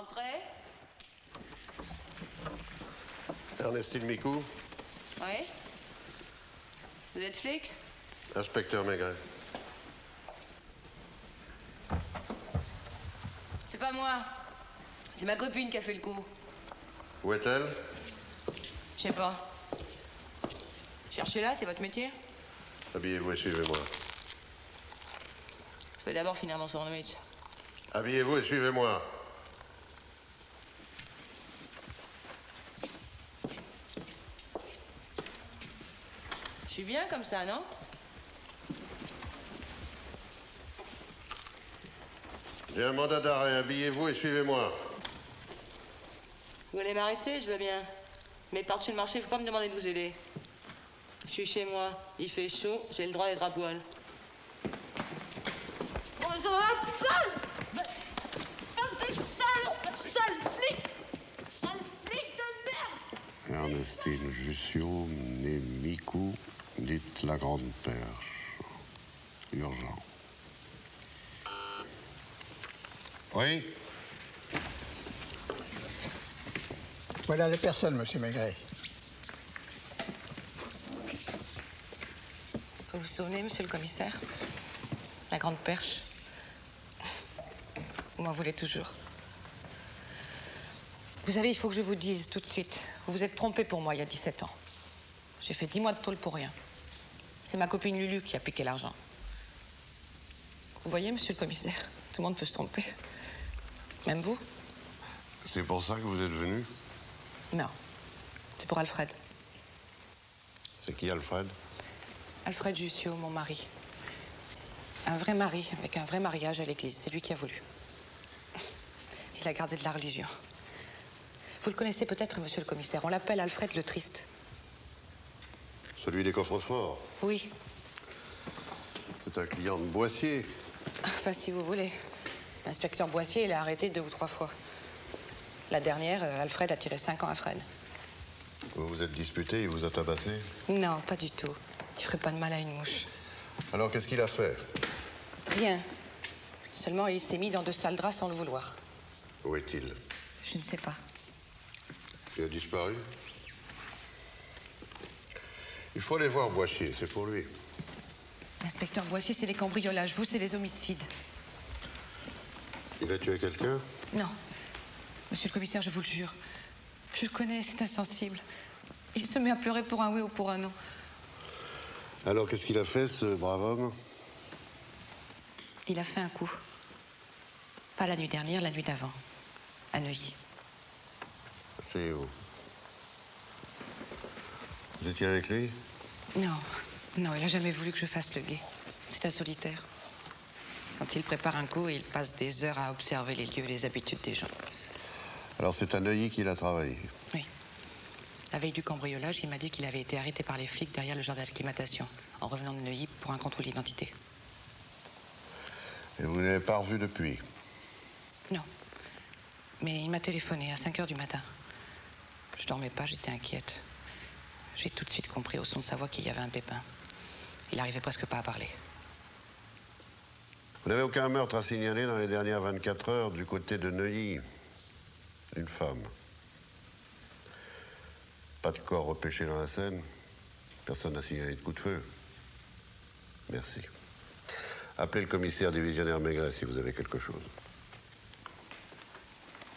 Entrez. Ernestine Micou. Oui. Vous êtes flic? Inspecteur Maigret. C'est pas moi. C'est ma copine qui a fait le coup. Où est-elle? Je sais pas. Cherchez-la, c'est votre métier? Habillez-vous et suivez-moi. Je vais d'abord finir mon sandwich. Habillez-vous et suivez-moi. Je suis bien comme ça, non? J'ai un mandat d'arrêt. Habillez-vous et suivez-moi. Vous allez m'arrêter, je veux bien. Mais par-dessus le marché, faut pas me demander de vous aider. Je suis chez moi, il fait chaud, j'ai le droit d'être à poil. Bon, ça va, sale! Sale flic! Sale flic de merde! Ernestine Jussieu, née Micou, dite la Grande Perche. Urgent. Oui? Voilà les personnes, monsieur Maigret. Vous vous souvenez, monsieur le commissaire? La Grande Perche. Vous m'en voulez toujours. Vous savez, il faut que je vous dise tout de suite. Vous vous êtes trompé pour moi il y a 17 ans. J'ai fait 10 mois de tôle pour rien. C'est ma copine Lulu qui a piqué l'argent. Vous voyez, monsieur le commissaire, tout le monde peut se tromper. Même vous? C'est pour ça que vous êtes venu? Non. C'est pour Alfred. C'est qui, Alfred? Alfred Jussieu, mon mari. Un vrai mari, avec un vrai mariage à l'église. C'est lui qui a voulu. Il a gardé de la religion. Vous le connaissez peut-être, monsieur le commissaire. On l'appelle Alfred le Triste. Celui des coffres-forts. Oui. C'est un client de Boissier. Enfin, si vous voulez. L'inspecteur Boissier, il a arrêté 2 ou 3 fois. La dernière, Alfred a tiré 5 ans à Fred. Vous vous êtes disputé, il vous a tabassé? Non, pas du tout. Il ferait pas de mal à une mouche. Alors qu'est-ce qu'il a fait? Rien. Seulement, il s'est mis dans de sales draps sans le vouloir. Où est-il? Je ne sais pas. Il a disparu? Il faut aller voir Boissier, c'est pour lui. L'inspecteur Boissier, c'est les cambriolages. Vous, c'est les homicides. Il a tué quelqu'un? Non. Monsieur le commissaire, je vous le jure. Je le connais, c'est insensible. Il se met à pleurer pour un oui ou pour un non. Alors qu'est-ce qu'il a fait, ce brave homme? Il a fait un coup. Pas la nuit dernière, la nuit d'avant. À Neuilly. Asseyez-vous. Vous étiez avec lui? Non. Non, il a jamais voulu que je fasse le guet. C'est un solitaire. Quand il prépare un coup, il passe des heures à observer les lieux et les habitudes des gens. Alors c'est à Neuilly qu'il a travaillé? Oui. La veille du cambriolage, il m'a dit qu'il avait été arrêté par les flics derrière le jardin d'acclimatation, en revenant de Neuilly pour un contrôle d'identité. Et vous ne l'avez pas revu depuis? Non. Mais il m'a téléphoné à 5 h du matin. Je dormais pas, j'étais inquiète. J'ai tout de suite compris au son de sa voix qu'il y avait un pépin. Il arrivait presque pas à parler. Vous n'avez aucun meurtre à signaler dans les dernières 24 heures du côté de Neuilly? Une femme. Pas de corps repêché dans la Seine. Personne n'a signalé de coup de feu. Merci. Appelez le commissaire divisionnaire Maigret si vous avez quelque chose.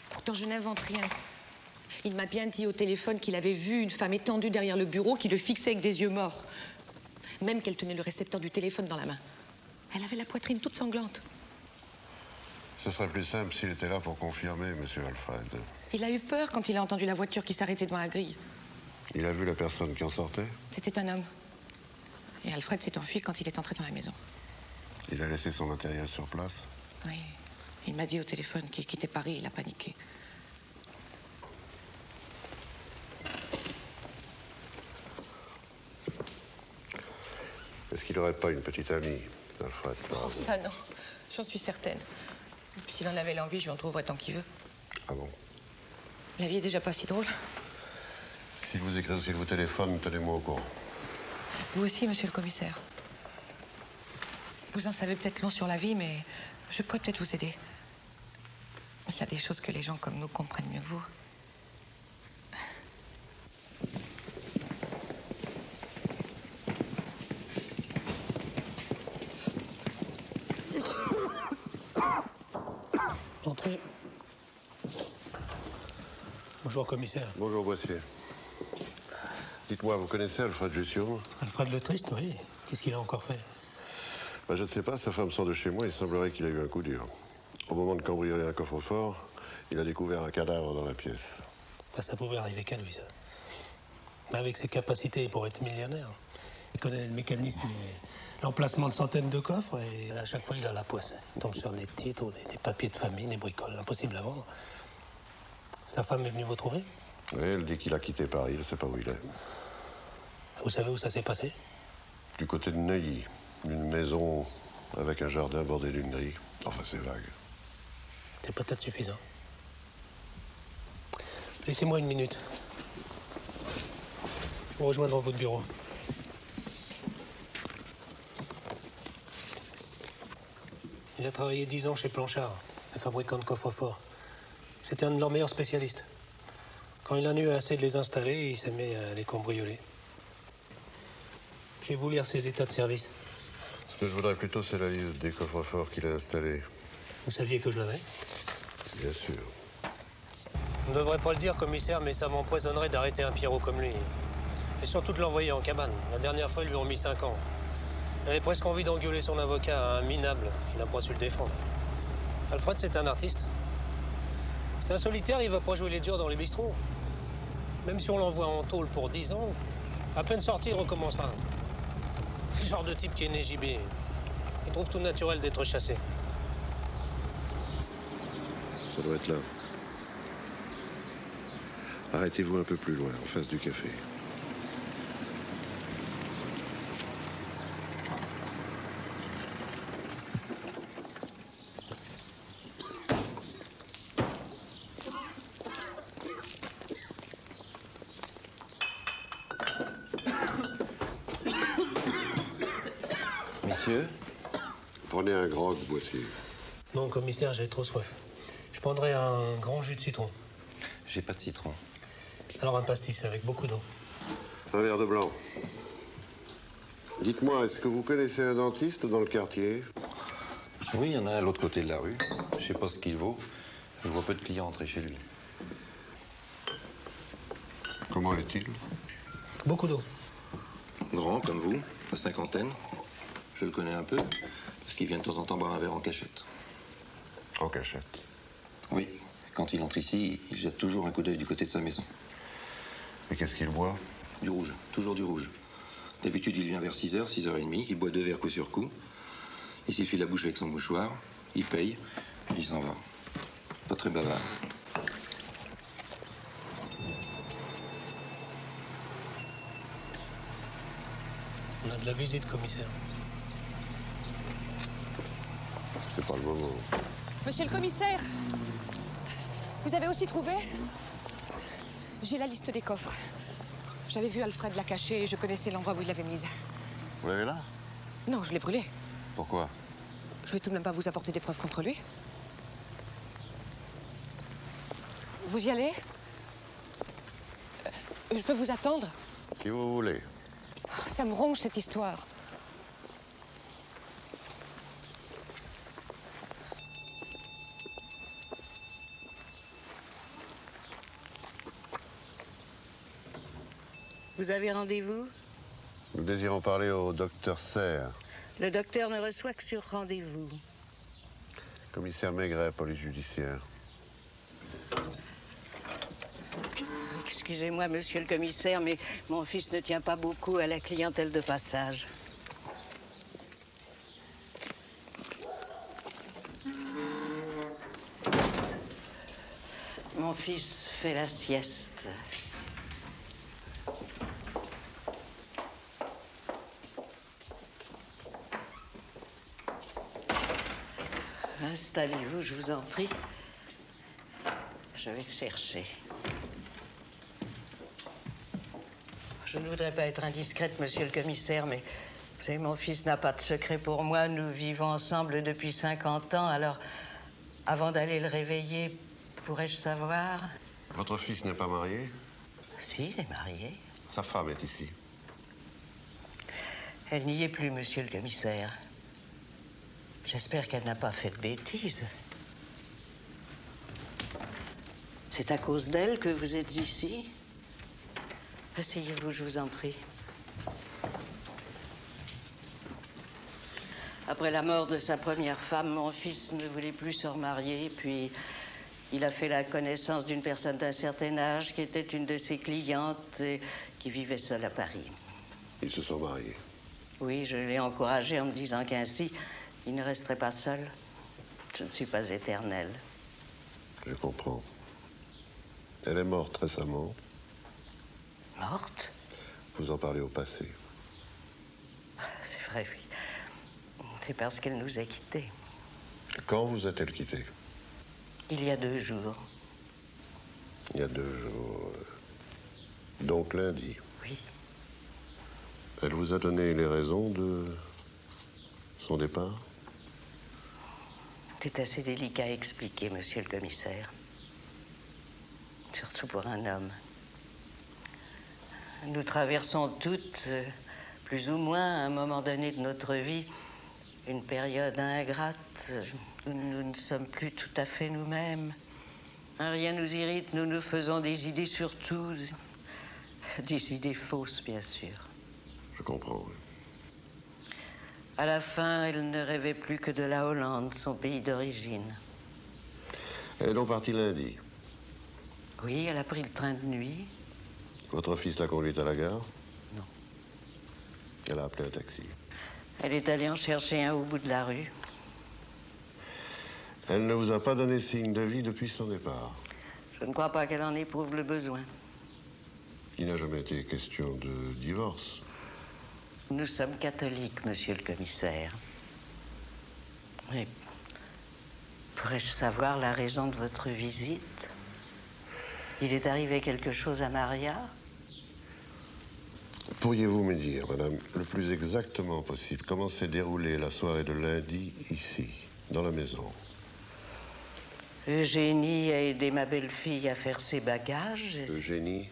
Pourtant, je n'invente rien. Il m'a bien dit au téléphone qu'il avait vu une femme étendue derrière le bureau qui le fixait avec des yeux morts. Même qu'elle tenait le récepteur du téléphone dans la main. Elle avait la poitrine toute sanglante. Ce serait plus simple s'il était là pour confirmer, monsieur Alfred. Il a eu peur quand il a entendu la voiture qui s'arrêtait devant la grille. Il a vu la personne qui en sortait? C'était un homme. Et Alfred s'est enfui quand il est entré dans la maison. Il a laissé son matériel sur place? Oui. Il m'a dit au téléphone qu'il quittait Paris, il a paniqué. Est-ce qu'il n'aurait pas une petite amie, Alfred? Oh, ça non. J'en suis certaine. S'il en avait l'envie, je lui en trouverais tant qu'il veut. Ah bon? La vie est déjà pas si drôle. S'il vous écrit ou s'il vous téléphone, tenez-moi au courant. Vous aussi, monsieur le commissaire. Vous en savez peut-être long sur la vie, mais je pourrais peut-être vous aider. il y a des choses que les gens comme nous comprennent mieux que vous. Entrez. Bonjour, commissaire. Bonjour, Boissier. Dites-moi, vous connaissez Alfred Jussieu? Alfred Le Triste, oui. Qu'est-ce qu'il a encore fait? Je ne sais pas, sa femme sort de chez moi, il semblerait qu'il a eu un coup dur. Au moment de cambrioler un coffre-fort, il a découvert un cadavre dans la pièce. Ça pouvait arriver qu'à lui, ça. Mais avec ses capacités, il pourrait être millionnaire. Il connaît le mécanisme et l'emplacement de centaines de coffres, et à chaque fois, il a la poisse. Il tombe sur des titres, des papiers de famille, des bricoles, impossible à vendre. Sa femme est venue vous trouver? Oui, elle dit qu'il a quitté Paris, elle ne sait pas où il est. Vous savez où ça s'est passé? Du côté de Neuilly, une maison avec un jardin bordé d'une grille. Enfin, c'est vague. C'est peut-être suffisant. Laissez-moi une minute. Vous rejoindre votre bureau. Il a travaillé 10 ans chez Planchard, le fabricant de coffres-forts. C'était un de leurs meilleurs spécialistes. Quand il en a eu assez de les installer, il s'est mis à les cambrioler. Je vais vous lire ses états de service. Ce que je voudrais plutôt, c'est la liste des coffres-forts qu'il a installés. Vous saviez que je l'avais? Bien sûr. On ne devrait pas le dire, commissaire, mais ça m'empoisonnerait d'arrêter un Pierrot comme lui. Et surtout de l'envoyer en cabane. La dernière fois, ils lui ont mis 5 ans. J'avais presque envie d'engueuler son avocat, un minable, qui n'a pas su le défendre. Alfred, c'est un artiste. C'est un solitaire, il va pas jouer les durs dans les bistrots. Même si on l'envoie en tôle pour 10 ans, à peine sorti, il recommencera. C'est le genre de type qui est né gibé. Il trouve tout naturel d'être chassé. Ça doit être là. Arrêtez-vous un peu plus loin, en face du café. Messieurs? Prenez un grog, Boissier. Non, commissaire, j'ai trop soif. Je prendrai un grand jus de citron. J'ai pas de citron. Alors un pastis avec beaucoup d'eau. Un verre de blanc. Dites-moi, est-ce que vous connaissez un dentiste dans le quartier? Oui, il y en a à l'autre côté de la rue. Je sais pas ce qu'il vaut. Je vois peu de clients entrer chez lui. Comment est-il? Beaucoup d'eau. Grand, comme vous, la cinquantaine. Je le connais un peu, parce qu'il vient de temps en temps boire un verre en cachette. En cachette. Oui, quand il entre ici, il jette toujours un coup d'œil du côté de sa maison. Et qu'est-ce qu'il boit? Du rouge, toujours du rouge. D'habitude, il vient vers 6h, 6h30, il boit 2 verres coup sur coup. Il s'essuie la bouche avec son mouchoir, il paye, et il s'en va. Pas très bavard. On a de la visite, commissaire. C'est pas le moment. Monsieur le commissaire, vous avez aussi trouvé? J'ai la liste des coffres. J'avais vu Alfred la cacher et je connaissais l'endroit où il l'avait mise. Vous l'avez là? Non, je l'ai brûlée. Pourquoi? Je vais tout de même pas vous apporter des preuves contre lui. Vous y allez? Je peux vous attendre? Si vous voulez. Ça me ronge, cette histoire. Vous avez rendez-vous? Nous désirons parler au docteur Serre, Le docteur ne reçoit que sur rendez-vous. commissaire Maigret, police judiciaire. Excusez-moi, monsieur le commissaire, mais mon fils ne tient pas beaucoup à la clientèle de passage. Mon fils fait la sieste. Installez-vous, je vous en prie. Je vais chercher. Je ne voudrais pas être indiscrète, monsieur le commissaire, mais vous savez, mon fils n'a pas de secret pour moi. Nous vivons ensemble depuis 50 ans, alors Avant d'aller le réveiller, pourrais-je savoir? Votre fils n'est pas marié? Si, il est marié. Sa femme est ici. Elle n'y est plus, monsieur le commissaire. J'espère qu'elle n'a pas fait de bêtises. C'est à cause d'elle que vous êtes ici? Asseyez-vous, je vous en prie. Après la mort de sa première femme, mon fils ne voulait plus se remarier, puis il a fait la connaissance d'une personne d'un certain âge qui était une de ses clientes et qui vivait seule à Paris. Ils se sont mariés. Oui, je l'ai encouragé en me disant qu'ainsi, il ne resterait pas seul. Je ne suis pas éternelle. Je comprends. Elle est morte récemment. Morte? Vous en parlez au passé. C'est vrai, oui. C'est parce qu'elle nous a quittés. Quand vous a-t-elle quitté? Il y a 2 jours. Il y a 2 jours. Donc lundi. Oui. Elle vous a donné les raisons de son départ? C'est assez délicat à expliquer, monsieur le commissaire. Surtout pour un homme. Nous traversons toutes, plus ou moins, à un moment donné de notre vie, une période ingrate où nous ne sommes plus tout à fait nous-mêmes. Rien nous irrite, nous nous faisons des idées sur tout. Des idées fausses, bien sûr. Je comprends, oui. À la fin, elle ne rêvait plus que de la Hollande, son pays d'origine. Elle est donc partie lundi. Oui, elle a pris le train de nuit. Votre fils l'a conduite à la gare? Non. Elle a appelé un taxi. Elle est allée en chercher un au bout de la rue. Elle ne vous a pas donné signe de vie depuis son départ? Je ne crois pas qu'elle en éprouve le besoin. Il n'a jamais été question de divorce. Nous sommes catholiques, monsieur le commissaire. Mais pourrais-je savoir la raison de votre visite? Il est arrivé quelque chose à Maria? Pourriez-vous me dire, madame, le plus exactement possible, comment s'est déroulée la soirée de lundi ici, dans la maison? Eugénie a aidé ma belle-fille à faire ses bagages. Eugénie?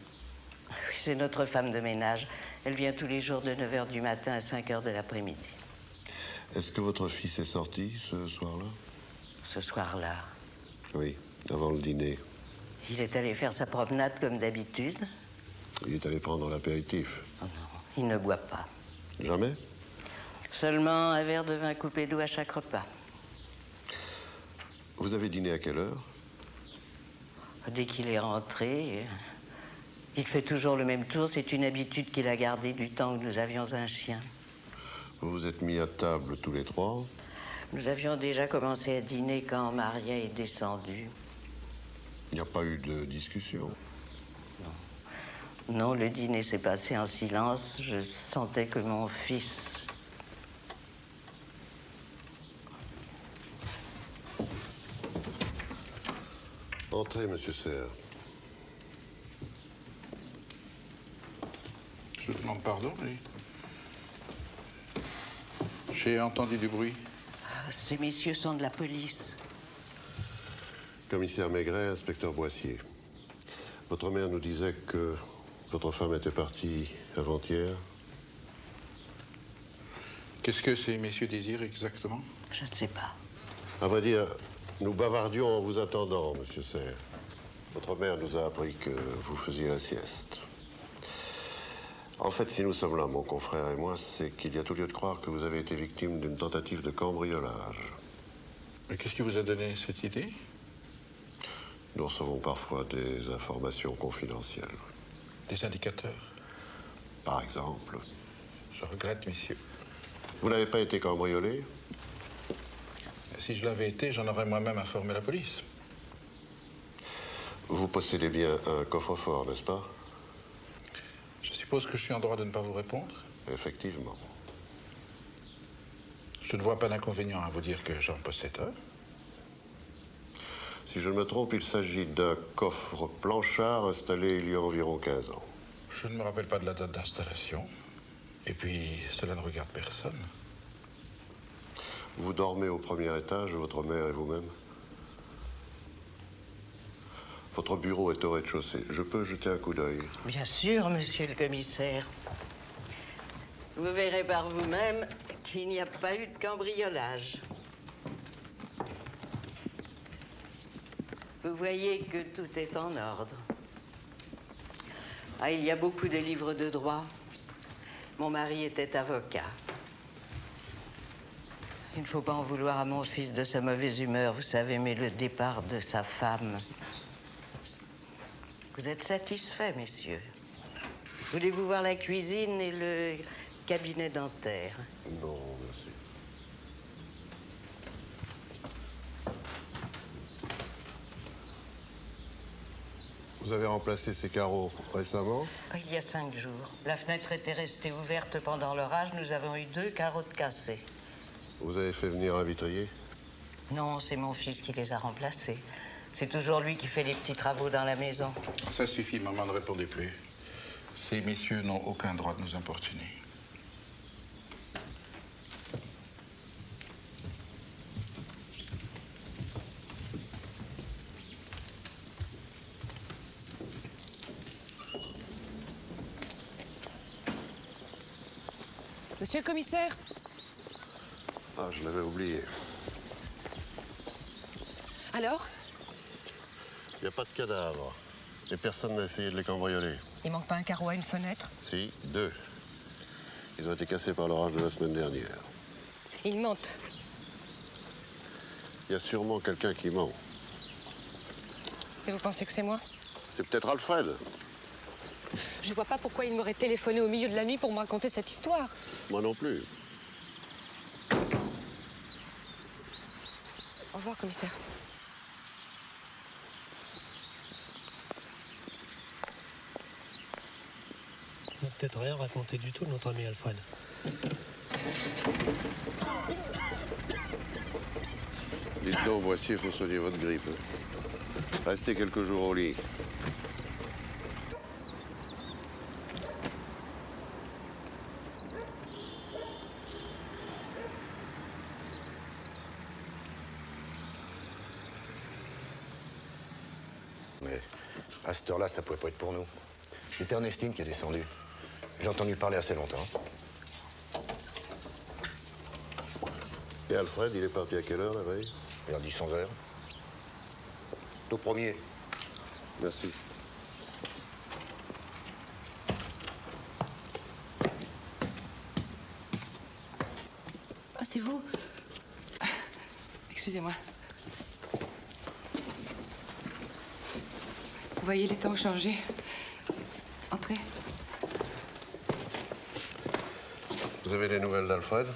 Oui, c'est notre femme de ménage. Elle vient tous les jours de 9h du matin à 5h de l'après-midi. Est-ce que votre fils est sorti ce soir-là? Ce soir-là, Oui, avant le dîner. il est allé faire sa promenade comme d'habitude. Il est allé prendre l'apéritif. Oh non, il ne boit pas. Jamais? Seulement un verre de vin coupé d'eau à chaque repas. Vous avez dîné à quelle heure? Dès qu'il est rentré, il fait toujours le même tour. C'est une habitude qu'il a gardée du temps où nous avions un chien. Vous vous êtes mis à table tous les 3? Nous avions déjà commencé à dîner quand Maria est descendue. Il n'y a pas eu de discussion? Non, le dîner s'est passé en silence. Je sentais que mon fils... Entrez, monsieur Serre. Je demande pardon, mais... J'ai entendu du bruit. Ces messieurs sont de la police. Commissaire Maigret, inspecteur Boissier. Votre mère nous disait que votre femme était partie avant-hier. Qu'est-ce que ces messieurs désirent exactement? Je ne sais pas. À vrai dire, nous bavardions en vous attendant, monsieur Serre. Votre mère nous a appris que vous faisiez la sieste. En fait, si nous sommes là, mon confrère et moi, c'est qu'il y a tout lieu de croire que vous avez été victime d'une tentative de cambriolage. Mais qu'est-ce qui vous a donné cette idée? Nous recevons parfois des informations confidentielles. Des indicateurs. Par exemple, Je regrette, messieurs. vous n'avez pas été cambriolé? Si je l'avais été, j'en aurais moi-même informé la police. Vous possédez bien un coffre-fort, n'est-ce pas? Je suppose que je suis en droit de ne pas vous répondre. Effectivement. Je ne vois pas d'inconvénient à vous dire que j'en possède un. Si je ne me trompe, il s'agit d'un coffre Planchard installé il y a environ 15 ans. Je ne me rappelle pas de la date d'installation. Et puis, cela ne regarde personne. Vous dormez au premier étage, votre mère et vous-même? Votre bureau est au rez-de-chaussée. Je peux jeter un coup d'œil? Bien sûr, monsieur le commissaire. Vous verrez par vous-même qu'il n'y a pas eu de cambriolage. Vous voyez que tout est en ordre. Ah, il y a beaucoup de livres de droit. Mon mari était avocat. Il ne faut pas en vouloir à mon fils de sa mauvaise humeur, vous savez, mais le départ de sa femme. Vous êtes satisfaits, messieurs? Voulez-vous voir la cuisine et le cabinet dentaire? Non, merci. Vous avez remplacé ces carreaux récemment? Il y a 5 jours. La fenêtre était restée ouverte pendant l'orage. Nous avons eu 2 carreaux de cassés. Vous avez fait venir un vitrier? Non, c'est mon fils qui les a remplacés. C'est toujours lui qui fait les petits travaux dans la maison. Ça suffit, maman, ne répondez plus. Ces messieurs n'ont aucun droit de nous importuner. Monsieur le commissaire? Ah, je l'avais oublié. Alors? Il n'y a pas de cadavre. Et personne n'a essayé de les cambrioler. Il manque pas un carreau à une fenêtre? Si, 2. Ils ont été cassés par l'orage de la semaine dernière. Il mente. Il y a sûrement quelqu'un qui ment. Et vous pensez que c'est moi? C'est peut-être Alfred. Je vois pas pourquoi il m'aurait téléphoné au milieu de la nuit pour me raconter cette histoire. Moi non plus. Au revoir, commissaire. On n'a peut-être rien raconté du tout de notre ami Alfred. Dites donc, voici, il faut soigner votre grippe. Restez quelques jours au lit. Mais à cette heure-là, ça pouvait pas être pour nous. C'était Ernestine qui est descendue. J'ai entendu parler assez longtemps. Et Alfred, il est parti à quelle heure la veille? Vers 10-11 heures. Au premier. Merci. Ah, c'est vous? Excusez-moi. Vous voyez les temps ont changé. Entrez. Vous avez des nouvelles d'Alfred?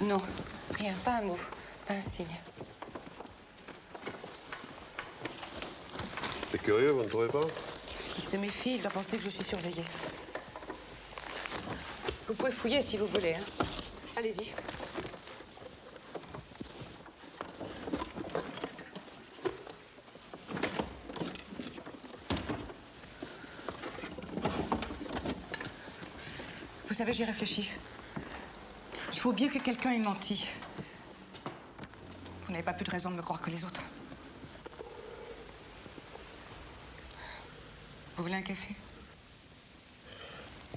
Non, rien, pas un mot, pas un signe. C'est curieux, vous ne trouvez pas? Il se méfie, il doit penser que je suis surveillée. Vous pouvez fouiller si vous voulez, hein. Allez-y. Vous savez, j'y réfléchis. Il faut bien que quelqu'un ait menti. Vous n'avez pas plus de raison de me croire que les autres. Vous voulez un café?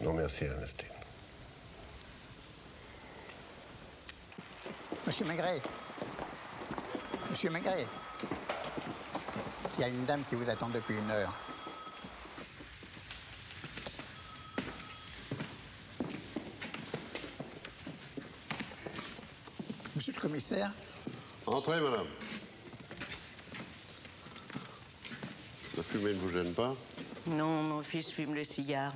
Non, merci, Ernestine. Monsieur Maigret. Monsieur Maigret. Il y a une dame qui vous attend depuis 1 heure. Monsieur le commissaire, Entrez, madame. La fumée ne vous gêne pas? Non, mon fils fume le cigare.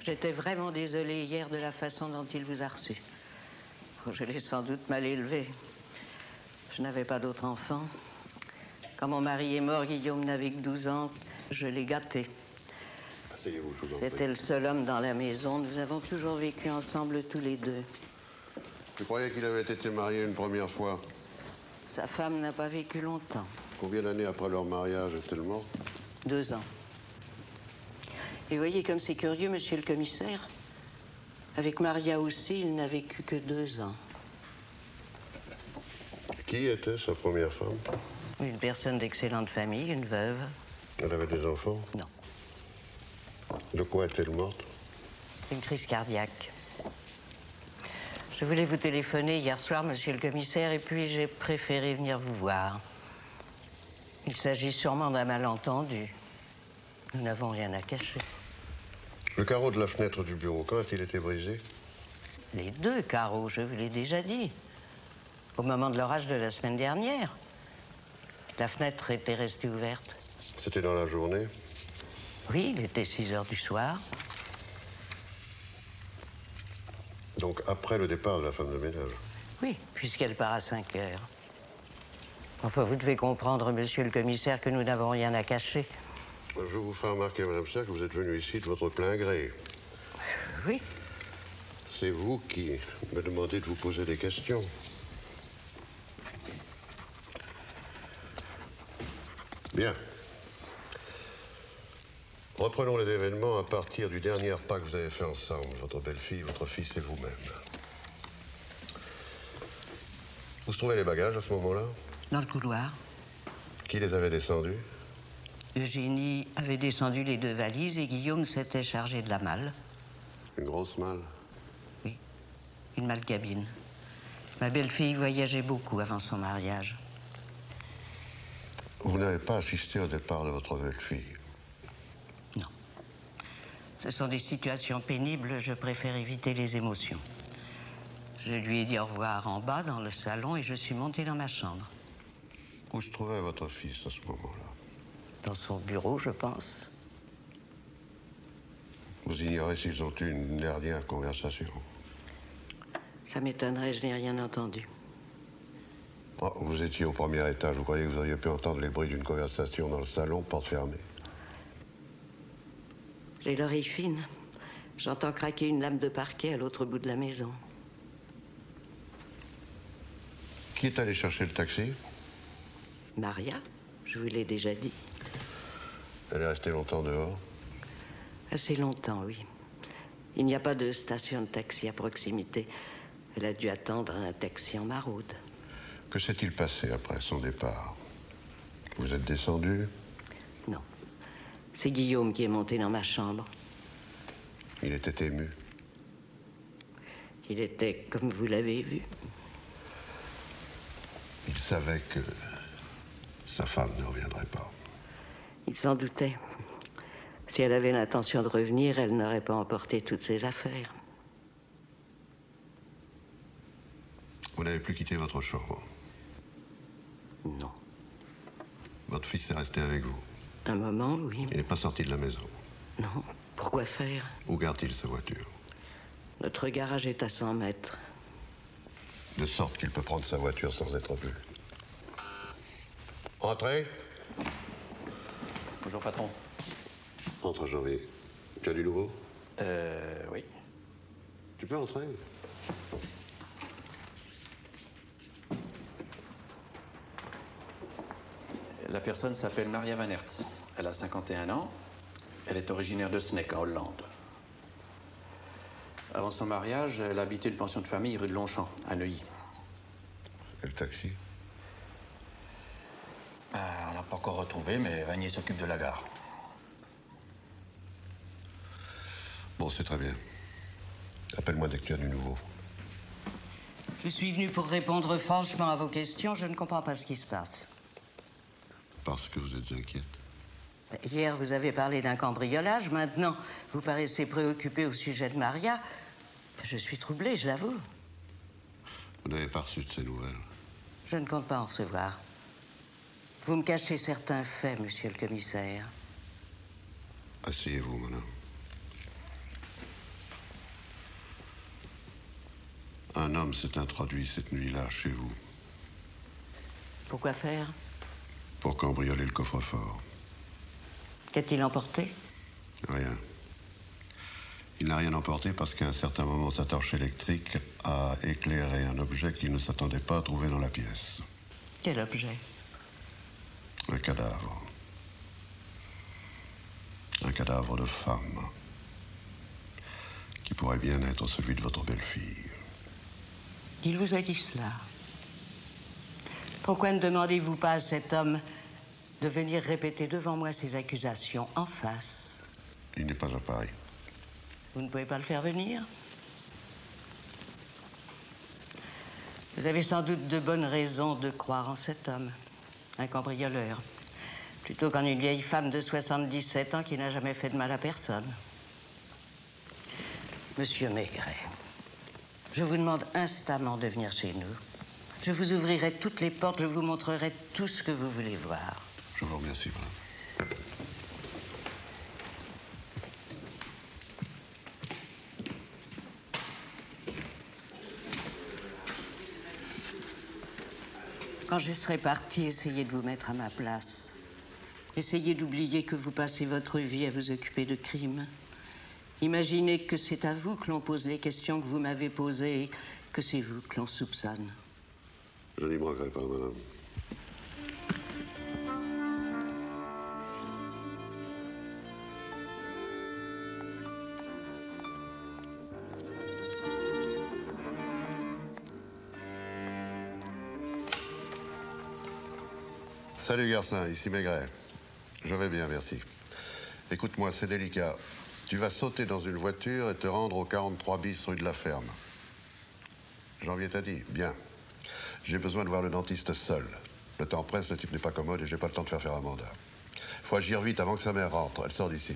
J'étais vraiment désolée hier de la façon dont il vous a reçu. Je l'ai sans doute mal élevé. Je n'avais pas d'autre enfant. Quand mon mari est mort, Guillaume n'avait que 12 ans. Je l'ai gâté. Asseyez-vous, je vous en C'était prie. le seul homme dans la maison. Nous avons toujours vécu ensemble tous les deux. Je croyais qu'il avait été marié une première fois. Sa femme n'a pas vécu longtemps. Combien d'années après leur mariage est-elle morte? 2 ans. Et voyez comme c'est curieux, monsieur le commissaire. Avec Maria aussi, il n'a vécu que 2 ans. Qui était sa première femme? Une personne d'excellente famille, une veuve. Elle avait des enfants? Non. De quoi est-elle morte? Une crise cardiaque. Je voulais vous téléphoner hier soir, monsieur le commissaire, et puis j'ai préféré venir vous voir. Il s'agit sûrement d'un malentendu. Nous n'avons rien à cacher. Le carreau de la fenêtre du bureau, quand a-t-il été brisé? Les deux carreaux, je vous l'ai déjà dit. Au moment de l'orage de la semaine dernière. La fenêtre était restée ouverte. C'était dans la journée? Oui, il était 6 heures du soir. Donc après le départ de la femme de ménage? Oui, puisqu'elle part à 5 heures. Enfin, vous devez comprendre, monsieur le commissaire, que nous n'avons rien à cacher. Je vous fais remarquer, madame Serre, que vous êtes venue ici de votre plein gré. Oui. C'est vous qui me demandez de vous poser des questions. Bien. Reprenons les événements à partir du dernier repas que vous avez fait ensemble, votre belle-fille, votre fils et vous-même. Où se trouvaient les bagages à ce moment-là? Dans le couloir. Qui les avait descendus? Eugénie avait descendu les 2 valises et Guillaume s'était chargé de la malle. Une grosse malle? Oui, une malle cabine. Ma belle-fille voyageait beaucoup avant son mariage. Vous n'avez pas assisté au départ de votre belle-fille? Non. Ce sont des situations pénibles, je préfère éviter les émotions. Je lui ai dit au revoir en bas, dans le salon, et je suis montée dans ma chambre. Où se trouvait votre fils à ce moment-là? Dans son bureau, je pense. Vous ignorez s'ils ont eu une dernière conversation? Ça m'étonnerait, je n'ai rien entendu. Oh, vous étiez au premier étage. Vous croyez que vous auriez pu entendre les bruits d'une conversation dans le salon, porte fermée? J'ai l'oreille fine. J'entends craquer une lame de parquet à l'autre bout de la maison. Qui est allé chercher le taxi? Maria, je vous l'ai déjà dit. Elle est restée longtemps dehors? Assez longtemps, oui. Il n'y a pas de station de taxi à proximité. Elle a dû attendre un taxi en maraude. Que s'est-il passé après son départ? Vous êtes descendu? Non. C'est Guillaume qui est monté dans ma chambre. Il était ému. Il était comme vous l'avez vu. Il savait que sa femme ne reviendrait pas. Il s'en doutait. Si elle avait l'intention de revenir, elle n'aurait pas emporté toutes ses affaires. Vous n'avez plus quitté votre chambre? Non. Votre fils est resté avec vous? Un moment, oui. Il n'est pas sorti de la maison? Non. Pourquoi faire? Où garde-t-il sa voiture? Notre garage est à 100 mètres. De sorte qu'il peut prendre sa voiture sans être vu. Entrez. Bonjour, patron. Entre, Jean-Louis. Tu as du nouveau? Oui. Tu peux entrer. La personne s'appelle Maria Van Hertz. Elle a 51 ans. Elle est originaire de Sneek, en Hollande. Avant son mariage, elle habitait une pension de famille rue de Longchamp, à Neuilly. Et le taxi? On l'a pas encore retrouvé, mais Vanier s'occupe de la gare. Bon, c'est très bien. Appelle-moi dès que tu as du nouveau. Je suis venue pour répondre franchement à vos questions. Je ne comprends pas ce qui se passe. Parce que vous êtes inquiète. Hier, vous avez parlé d'un cambriolage. Maintenant, vous paraissez préoccupé au sujet de Maria. Je suis troublée, je l'avoue. Vous n'avez pas reçu de ces nouvelles? Je ne compte pas en recevoir. Vous me cachez certains faits, monsieur le commissaire. Asseyez-vous, madame. Un homme s'est introduit cette nuit-là chez vous Pourquoi faire? pour cambrioler le coffre-fort. Qu'a-t-il emporté? Rien. Il n'a rien emporté parce qu'à un certain moment, sa torche électrique a éclairé un objet qu'il ne s'attendait pas à trouver dans la pièce. Quel objet? Un cadavre. Un cadavre de femme. Qui pourrait bien être celui de votre belle-fille. Il vous a dit cela. Pourquoi ne demandez-vous pas à cet homme de venir répéter devant moi ces accusations en face. Il n'est pas à Paris. Vous ne pouvez pas le faire venir? Vous avez sans doute de bonnes raisons de croire en cet homme, un cambrioleur, plutôt qu'en une vieille femme de 77 ans qui n'a jamais fait de mal à personne. Monsieur Maigret, je vous demande instamment de venir chez nous. Je vous ouvrirai toutes les portes, je vous montrerai tout ce que vous voulez voir. Je vous remercie, madame. Quand je serai partie, essayez de vous mettre à ma place. Essayez d'oublier que vous passez votre vie à vous occuper de crimes. Imaginez que c'est à vous que l'on pose les questions que vous m'avez posées et que c'est vous que l'on soupçonne. Je n'y manquerai pas, madame. Salut, garçon, ici Maigret. Je vais bien, merci. Écoute-moi, c'est délicat. Tu vas sauter dans une voiture et te rendre au 43 bis rue de la Ferme. Janvier t'a dit, bien. J'ai besoin de voir le dentiste seul. Le temps presse, le type n'est pas commode et j'ai pas le temps de faire un mandat. Faut agir vite avant que sa mère rentre. Elle sort d'ici.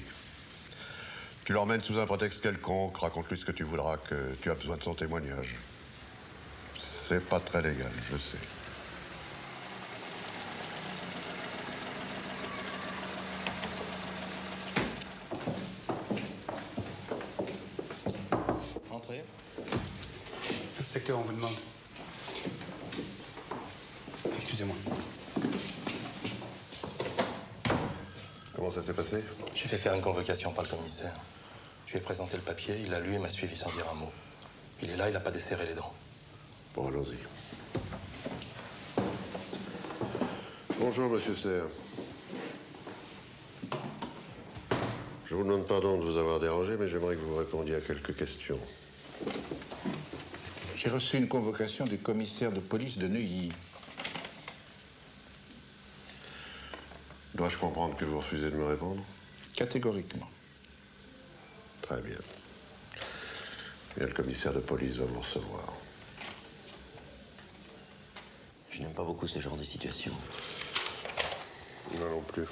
Tu l'emmènes sous un prétexte quelconque, raconte-lui ce que tu voudras, que tu as besoin de son témoignage. C'est pas très légal, je sais. Entrez. Inspecteur, on vous demande. Excusez-moi. Comment ça s'est passé? J'ai fait faire une convocation par le commissaire. Je lui ai présenté le papier, il l'a lu et m'a suivi sans dire un mot. Il est là, il n'a pas desserré les dents. Bon, allons-y. Bonjour, monsieur Serre. Je vous demande pardon de vous avoir dérangé, mais j'aimerais que vous répondiez à quelques questions. J'ai reçu une convocation du commissaire de police de Neuilly. Dois-je comprendre que vous refusez de me répondre? Catégoriquement. Très bien. Bien, le commissaire de police va vous recevoir. Je n'aime pas beaucoup ce genre de situation. Moi non plus.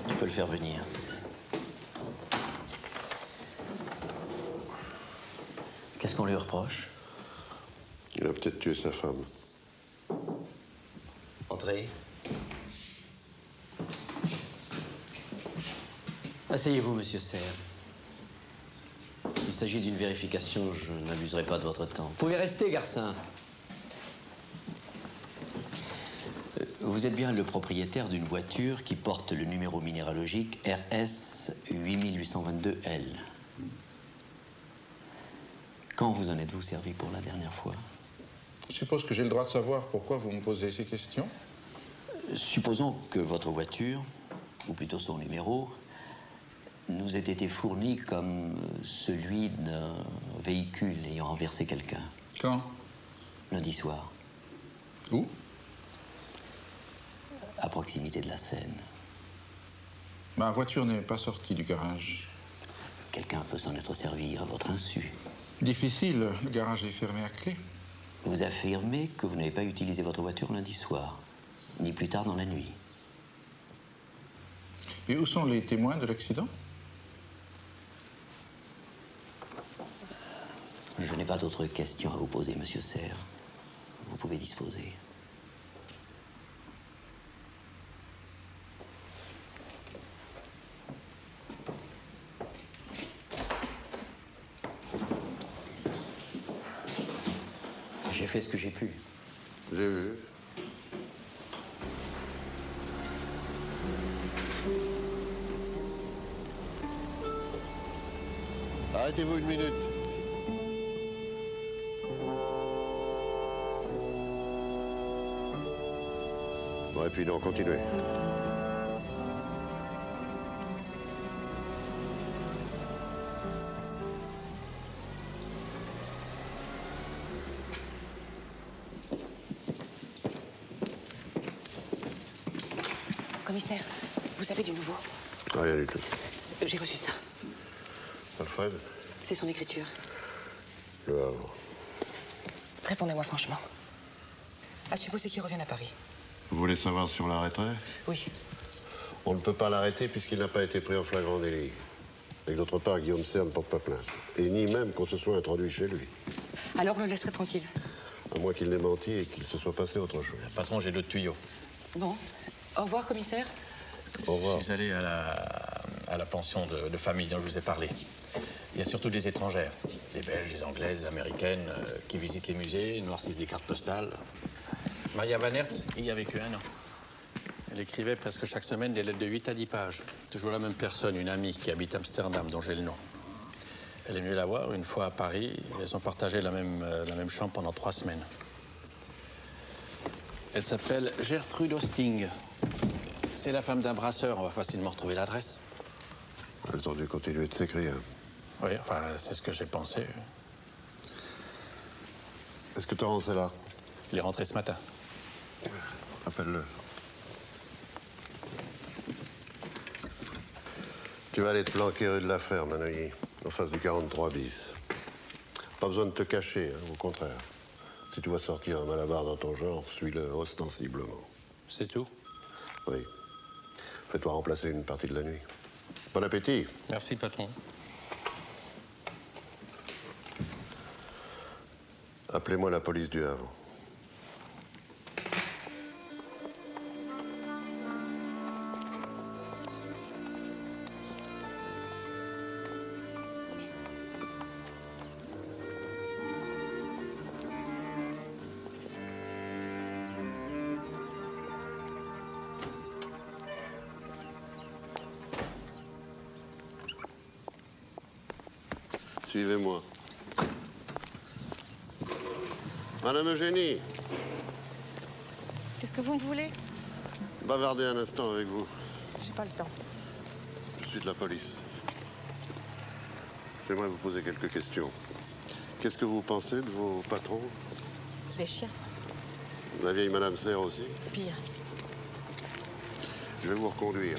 Tu peux le faire venir. Qu'est-ce qu'on lui reproche? Il a peut-être tué sa femme. Entrez. Asseyez-vous, monsieur Serre. Il s'agit d'une vérification, je n'abuserai pas de votre temps. Vous pouvez rester, garçon. Vous êtes bien le propriétaire d'une voiture qui porte le numéro minéralogique RS 8822L. Quand vous en êtes-vous servi pour la dernière fois? Je suppose que j'ai le droit de savoir pourquoi vous me posez ces questions. Supposons que votre voiture, ou plutôt son numéro, nous ait été fourni comme celui d'un véhicule ayant renversé quelqu'un. Quand? Lundi soir. Où? À proximité de la Seine. Ma voiture n'est pas sortie du garage. Quelqu'un peut s'en être servi à votre insu. Difficile, le garage est fermé à clé. Vous affirmez que vous n'avez pas utilisé votre voiture lundi soir, ni plus tard dans la nuit. Et où sont les témoins de l'accident? Je n'ai pas d'autres questions à vous poser, monsieur Serre. Vous pouvez disposer. J'ai fait ce que j'ai pu. J'ai vu. Arrêtez-vous une minute. Bon, et puis donc, continuez. Commissaire, vous avez du nouveau? Rien du tout. J'ai reçu ça. Alfred? C'est son écriture. Le Havre. Répondez-moi franchement. À supposer qu'il revienne à Paris. Vous voulez savoir si on l'arrêterait? Oui. On ne peut pas l'arrêter puisqu'il n'a pas été pris en flagrant délit. Et que d'autre part, Guillaume Serre ne porte pas plainte. Et ni même qu'on se soit introduit chez lui. Alors, le laisserai tranquille. À moins qu'il n'ait menti et qu'il se soit passé autre chose. Patron, j'ai d'autres tuyaux. Bon. Au revoir, commissaire. Au revoir. Je suis allé à la pension de famille dont je vous ai parlé. Il y a surtout des étrangères, des Belges, des Anglaises, des Américaines, qui visitent les musées, noircissent des cartes postales. Maria Van Hertz y a vécu 1 an. Elle écrivait presque chaque semaine des lettres de 8 à 10 pages. Toujours la même personne, une amie qui habite Amsterdam, dont j'ai le nom. Elle est venue la voir une fois à Paris. Elles ont partagé la même chambre pendant 3 semaines. Elle s'appelle Gertrude Hosting. C'est la femme d'un brasseur, on va facilement retrouver l'adresse. Elles ont dû continuer de s'écrire. Oui, enfin, c'est ce que j'ai pensé. Est-ce que Torrance est là? Il est rentré ce matin. Appelle-le. Tu vas aller te planquer rue de la Ferme, à Neuilly, en face du 43 bis. Pas besoin de te cacher, hein, au contraire. Si tu vois sortir un malabar dans ton genre, suis-le ostensiblement. C'est tout? Oui. Fais-toi remplacer une partie de la nuit. Bon appétit. Merci, patron. Appelez-moi la police du Havre. Suivez-moi. Madame Eugénie, Qu'est-ce que vous me voulez? bavardez un instant avec vous. J'ai pas le temps. Je suis de la police. J'aimerais vous poser quelques questions. Qu'est-ce que vous pensez de vos patrons? Des chiens. La vieille Madame Serre aussi? Pire. Je vais vous reconduire.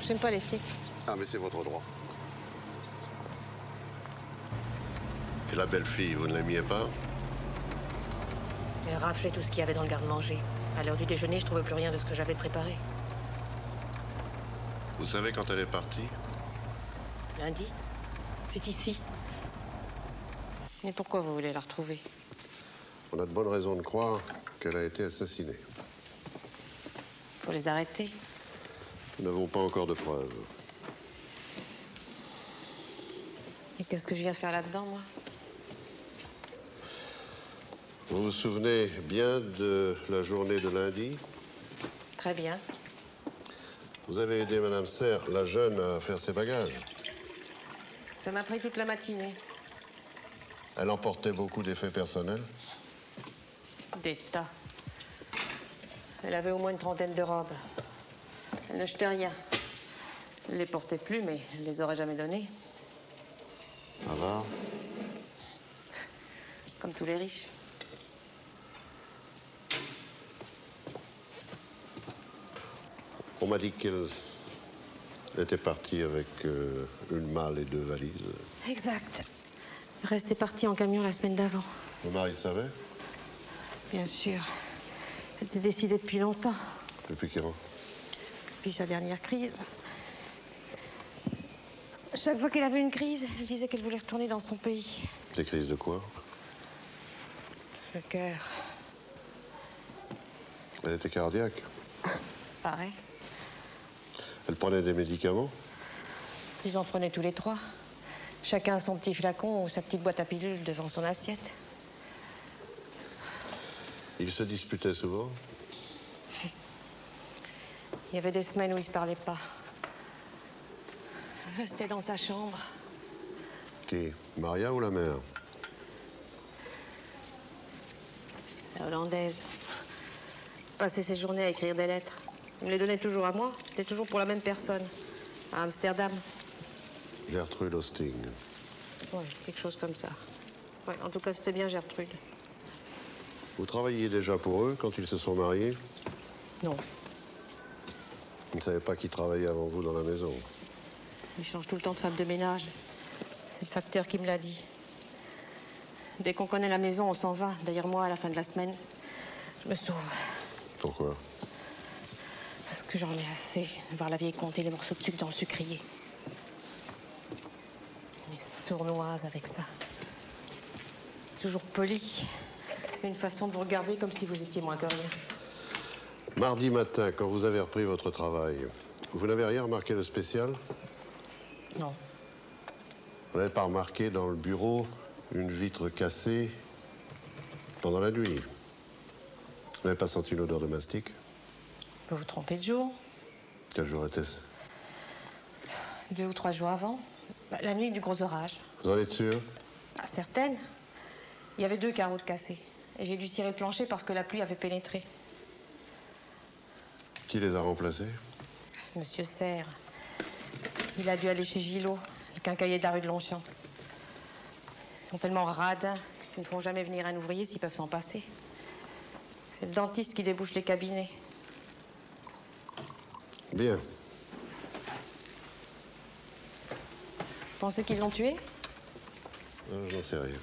J'aime pas les flics. Ah, mais c'est votre droit. Et la belle fille, vous ne l'aimiez pas? Elle raflait tout ce qu'il y avait dans le garde-manger. À l'heure du déjeuner, je trouvais plus rien de ce que j'avais préparé. Vous savez quand elle est partie? Lundi, c'est ici. Mais pourquoi vous voulez la retrouver? On a de bonnes raisons de croire qu'elle a été assassinée. Pour les arrêter? Nous n'avons pas encore de preuves. Et qu'est-ce que je viens faire là-dedans, moi? Vous vous souvenez bien de la journée de lundi? Très bien. Vous avez aidé Madame Serre, la jeune, à faire ses bagages. Ça m'a pris toute la matinée. Elle emportait beaucoup d'effets personnels. Des tas. Elle avait au moins une trentaine de robes. Elle ne jetait rien. Elle ne les portait plus, mais elle les aurait jamais données. Avare? Comme tous les riches. On m'a dit qu'elle était partie avec une malle et 2 valises. Exact. Elle restait partie en camion la semaine d'avant. Mon mari savait? Bien sûr. Elle était décidée depuis longtemps. Depuis quand? Depuis sa dernière crise. Chaque fois qu'elle avait une crise, elle disait qu'elle voulait retourner dans son pays. Des crises de quoi? Le cœur. Elle était cardiaque. Pareil. Elle prenait des médicaments? Ils en prenaient tous les 3. Chacun son petit flacon ou sa petite boîte à pilules devant son assiette. Ils se disputaient souvent? Il y avait des semaines où ils se parlaient pas. Elle restait dans sa chambre. Qui? Maria ou la mère? La hollandaise. Passait ses journées à écrire des lettres. Il me les donnait toujours à moi. C'était toujours pour la même personne. À Amsterdam. Gertrude Hosting. Ouais, quelque chose comme ça. Ouais, en tout cas, c'était bien Gertrude. Vous travailliez déjà pour eux quand ils se sont mariés? Non. Vous ne savez pas qui travaillait avant vous dans la maison? Il change tout le temps de femme de ménage. C'est le facteur qui me l'a dit. Dès qu'on connaît la maison, on s'en va. D'ailleurs, moi, à la fin de la semaine, je me sauve. Pourquoi? Parce que j'en ai assez de voir la vieille compter les morceaux de sucre dans le sucrier. On est sournoise avec ça. Toujours poli. Une façon de vous regarder comme si vous étiez moins que rien. Mardi matin, quand vous avez repris votre travail, vous n'avez rien remarqué de spécial? Non. Vous n'avez pas remarqué dans le bureau une vitre cassée pendant la nuit? Vous n'avez pas senti une odeur de mastic? Vous vous trompez de jour. Quel jour était-ce? 2 ou 3 jours avant. La nuit du gros orage. Vous en êtes sûr? Certaines. Il y avait 2 carreaux de cassés. Et j'ai dû cirer le plancher parce que la pluie avait pénétré. Qui les a remplacés? Monsieur Serre. Il a dû aller chez Gillot, le quincaillier de la rue de Longchamp. Ils sont tellement radins qu'ils ne font jamais venir un ouvrier s'ils peuvent s'en passer. C'est le dentiste qui débouche les cabinets. Bien. Vous pensez qu'ils l'ont tué? J'en sais rien.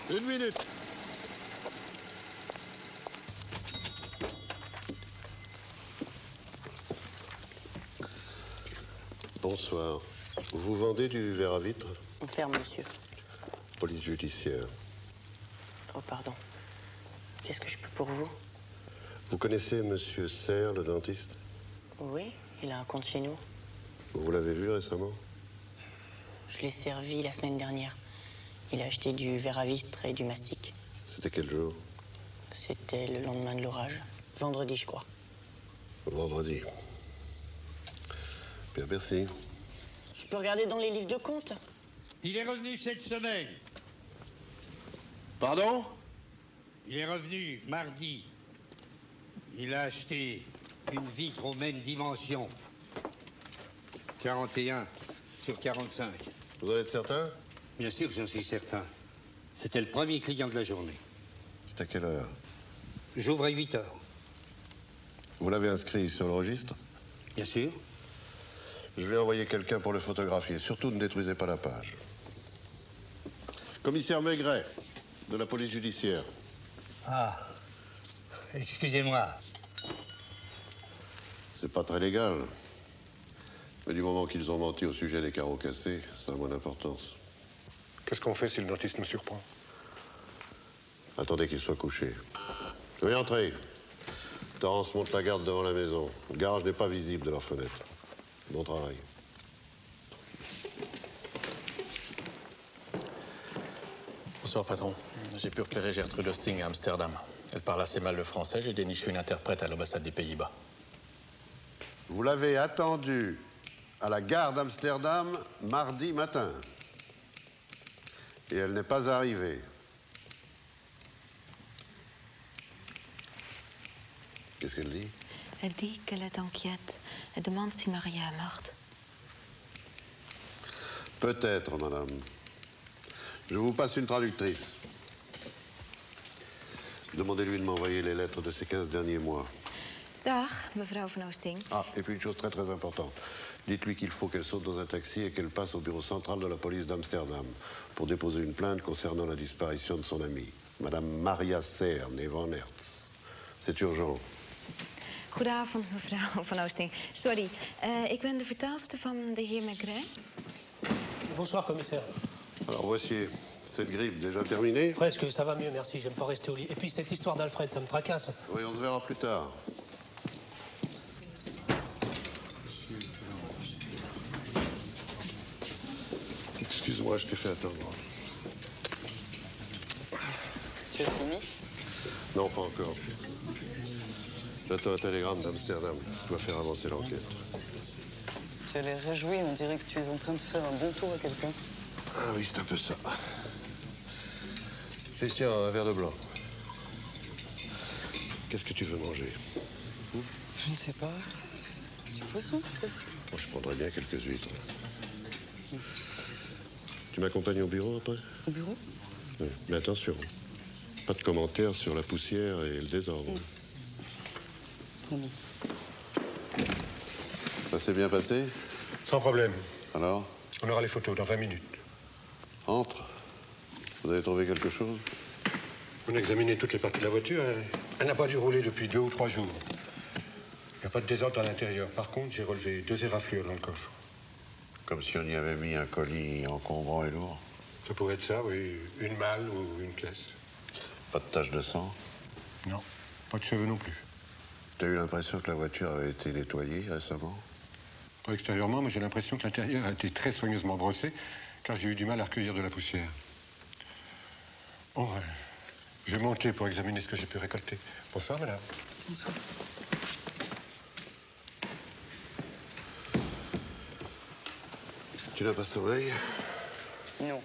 Une minute. Bonsoir. Vous vendez du verre à vitre? On ferme, monsieur. Police judiciaire. Oh, pardon. Qu'est-ce que je peux pour vous? Vous connaissez Monsieur Serre, le dentiste? Oui, il a un compte chez nous. Vous l'avez vu récemment? Je l'ai servi la semaine dernière. Il a acheté du verre à vitre et du mastic. C'était quel jour? C'était le lendemain de l'orage. Vendredi, je crois. Vendredi. Bien, merci. Je peux regarder dans les livres de compte? Il est revenu cette semaine. Pardon? Il est revenu mardi. Il a acheté une vitre aux mêmes dimensions. 41 sur 45. Vous en êtes certain? Bien sûr que j'en suis certain. C'était le premier client de la journée. C'est à quelle heure? J'ouvre à 8 heures. Vous l'avez inscrit sur le registre? Bien sûr. Je vais envoyer quelqu'un pour le photographier. Surtout, ne détruisez pas la page. Commissaire Maigret, de la police judiciaire. Ah, excusez-moi. C'est pas très légal. Mais du moment qu'ils ont menti au sujet des carreaux cassés, ça a moins d'importance. Qu'est-ce qu'on fait si le dentiste me surprend? Attendez qu'il soit couché. Je vais entrer. Torrance monte la garde devant la maison. Le garage n'est pas visible de leur fenêtre. Bon travail. Bonsoir, patron. J'ai pu repérer Gertrude Hosting à Amsterdam. Elle parle assez mal le français. J'ai déniché une interprète à l'ambassade des Pays-Bas. Vous l'avez attendue à la gare d'Amsterdam mardi matin. Et elle n'est pas arrivée. Qu'est-ce qu'elle dit? Elle dit qu'elle est inquiète. Elle demande si Maria est morte. Peut-être, madame. Je vous passe une traductrice. Demandez-lui de m'envoyer les lettres de ces 15 derniers mois. Dag, mevrouw Van Oosting. Ah, et puis une chose très très importante. Dites-lui qu'il faut qu'elle saute dans un taxi et qu'elle passe au bureau central de la police d'Amsterdam pour déposer une plainte concernant la disparition de son amie, Madame Maria Serre, née Van Hertz. C'est urgent. Goedenavond, mevrouw Van Oosting. Sorry, ik ben de vertaalster van de heer Maigret. Bonsoir, commissaire. Alors voici cette grippe déjà terminée. Presque, ça va mieux, merci. J'aime pas rester au lit. Et puis cette histoire d'Alfred, ça me tracasse. Oui, on se verra plus tard. Excuse-moi, je t'ai fait attendre. C'est fini? Non, pas encore. J'attends un télégramme d'Amsterdam. Je dois faire avancer l'enquête. Tu as l'air réjoui, on dirait que tu es en train de faire un bon tour à quelqu'un. Ah oui, c'est un peu ça. Christian, un verre de blanc. Qu'est-ce que tu veux manger? Je ne sais pas. Du poisson, peut-être? Moi, je prendrais bien quelques huîtres. Tu m'accompagnes au bureau après? Au bureau? Oui, mais attention. Pas de commentaires sur la poussière et le désordre. Promis. Ça s'est bien passé? Sans problème. Alors? On aura les photos dans 20 minutes. Entre. Vous avez trouvé quelque chose? On a examiné toutes les parties de la voiture. Elle n'a pas dû rouler depuis 2 ou 3 jours. Il n'y a pas de désordre à l'intérieur. Par contre, j'ai relevé 2 éraflures dans le coffre. Comme si on y avait mis un colis encombrant et lourd. Ça pourrait être ça, oui. Une malle ou une caisse. Pas de tache de sang? Non. Pas de cheveux non plus. T'as eu l'impression que la voiture avait été nettoyée récemment? Pas extérieurement, mais j'ai l'impression que l'intérieur a été très soigneusement brossé, car j'ai eu du mal à recueillir de la poussière. Bon, je vais monter pour examiner ce que j'ai pu récolter. Bonsoir, madame. Bonsoir. Tu n'as pas sommeil? Non.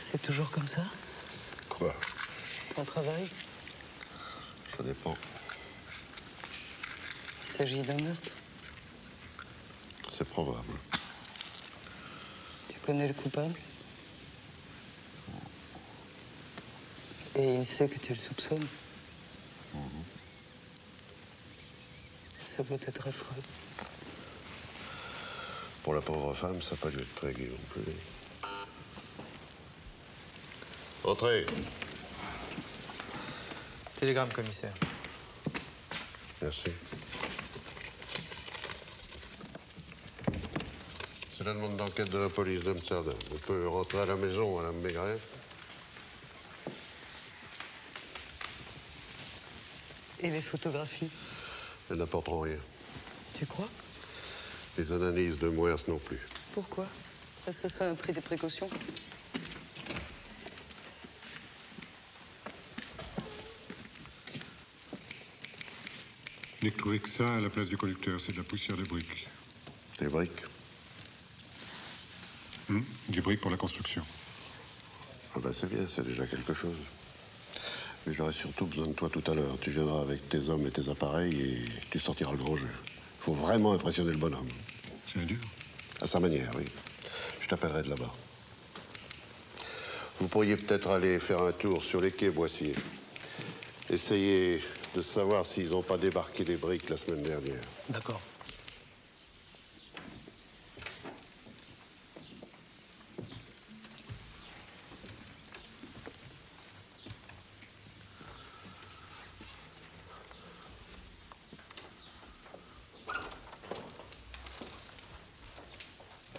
C'est toujours comme ça? Quoi? Ton travail? Ça dépend. Il s'agit d'un meurtre? C'est probable. Tu connais le coupable? Et il sait que tu le soupçonnes? Ça doit être affreux. Pour la pauvre femme, ça n'a pas dû être très gai non plus. Entrez. Télégramme, commissaire. Merci. C'est la demande d'enquête de la police d'Amsterdam. On peut rentrer à la maison, madame Maigret. Et les photographies? Elles n'apporteront rien. Tu crois? Les analyses de Moers non plus. Pourquoi? L'assassin a pris des précautions? Je n'ai trouvé que ça à la place du conducteur. C'est de la poussière de briques. Des briques? Des briques pour la construction. Ah ben c'est bien, c'est déjà quelque chose. Mais j'aurai surtout besoin de toi tout à l'heure. Tu viendras avec tes hommes et tes appareils et tu sortiras le grand jeu. Il faut vraiment impressionner le bonhomme. C'est dur? À sa manière, oui. Je t'appellerai de là-bas. Vous pourriez peut-être aller faire un tour sur les quais Boissier. Essayez de savoir s'ils n'ont pas débarqué des briques la semaine dernière. D'accord.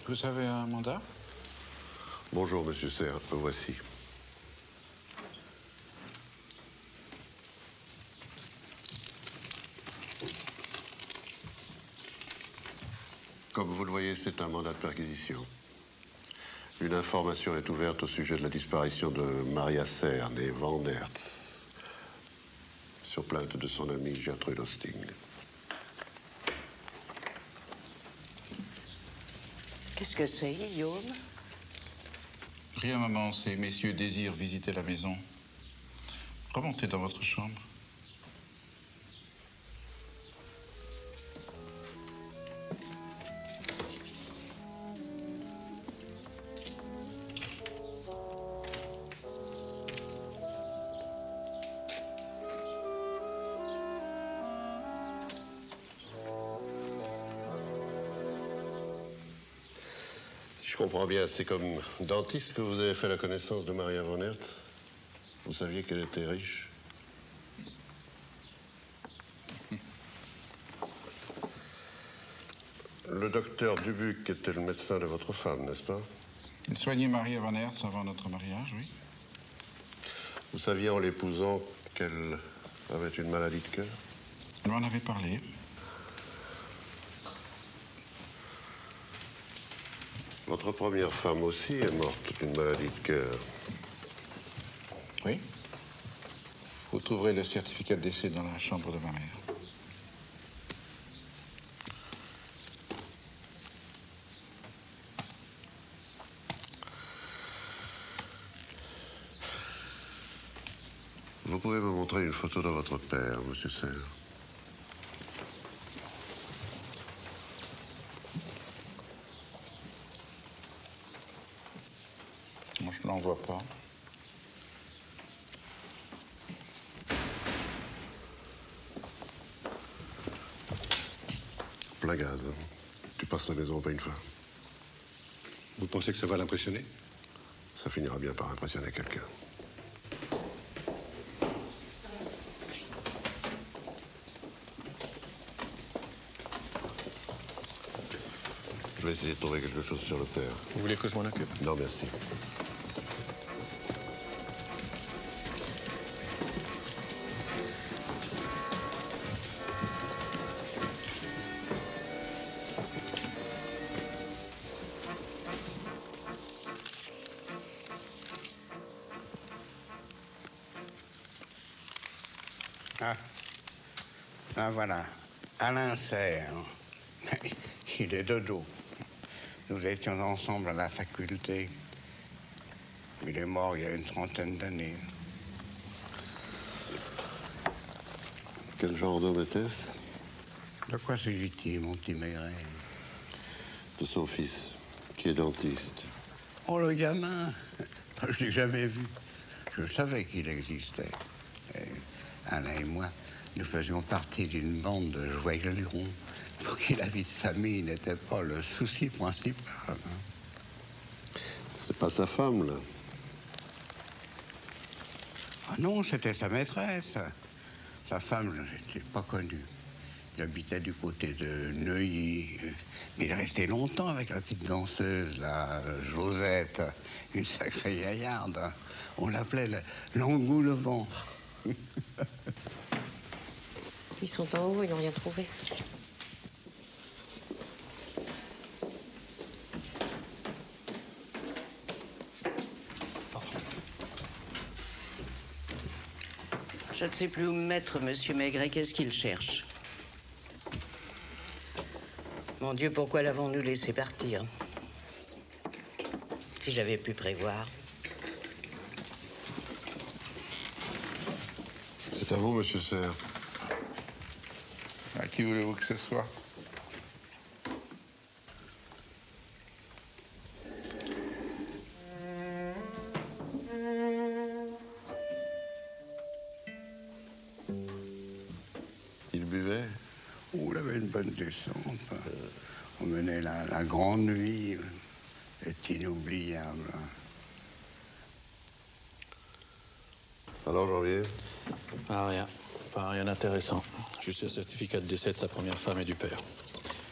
Vous avez un mandat? Bonjour, monsieur Serre. Le voici. Comme vous le voyez, c'est un mandat de perquisition. Une information est ouverte au sujet de la disparition de Maria Serre, née Van Hertz, sur plainte de son amie Gertrude Hosting. Qu'est-ce que c'est, Guillaume? Rien, maman. Ces messieurs désirent visiter la maison. Remontez dans votre chambre. Je comprends bien, c'est comme dentiste que vous avez fait la connaissance de Maria Van Hertz. Vous saviez qu'elle était riche. Le docteur Dubuc était le médecin de votre femme, n'est-ce pas? Il soignait Maria Van Hertz avant notre mariage, oui. Vous saviez en l'épousant qu'elle avait une maladie de cœur? Elle m'en avait parlé. Votre première femme aussi est morte d'une maladie de cœur. Oui. Vous trouverez le certificat de décès dans la chambre de ma mère. Vous pouvez me montrer une photo de votre père, monsieur Serre? Moi, je n'en vois pas. Plein gaz. Tu passes la maison pas une fois. Vous pensez que ça va l'impressionner? Ça finira bien par impressionner quelqu'un. Je vais essayer de trouver quelque chose sur le père. Vous voulez que je m'en occupe? Non, merci. Ah, voilà. Alain Serre. Il est de dos. Nous étions ensemble à la faculté. Il est mort il y a une 30aine d'années. Quel genre d'homme était-ce? De quoi s'agit-il, mon petit Maigret? De son fils, qui est dentiste. Oh, le gamin. Je l'ai jamais vu. Je savais qu'il existait. Et Alain et moi, nous faisions partie d'une bande de joyeux lurons pour qui la vie de famille n'était pas le souci principal. C'est pas sa femme, là? Ah non, c'était sa maîtresse. Sa femme, je ne l'ai pas connue. Il habitait du côté de Neuilly. Mais il restait longtemps avec la petite danseuse, la Josette, une sacrée gaillarde. On l'appelait l'engoulevent. Ils sont en haut, ils n'ont rien trouvé. Je ne sais plus où me mettre, monsieur Maigret. Qu'est-ce qu'il cherche? Mon Dieu, pourquoi l'avons-nous laissé partir? Si j'avais pu prévoir. C'est à vous, monsieur Serre. À qui voulez-vous que ce soit? Il buvait? Oh, il avait une bonne descente. On menait la grande vie. C'est inoubliable. Alors, Janvier? Rien. Enfin, rien d'intéressant. Juste le certificat de décès de sa première femme et du père.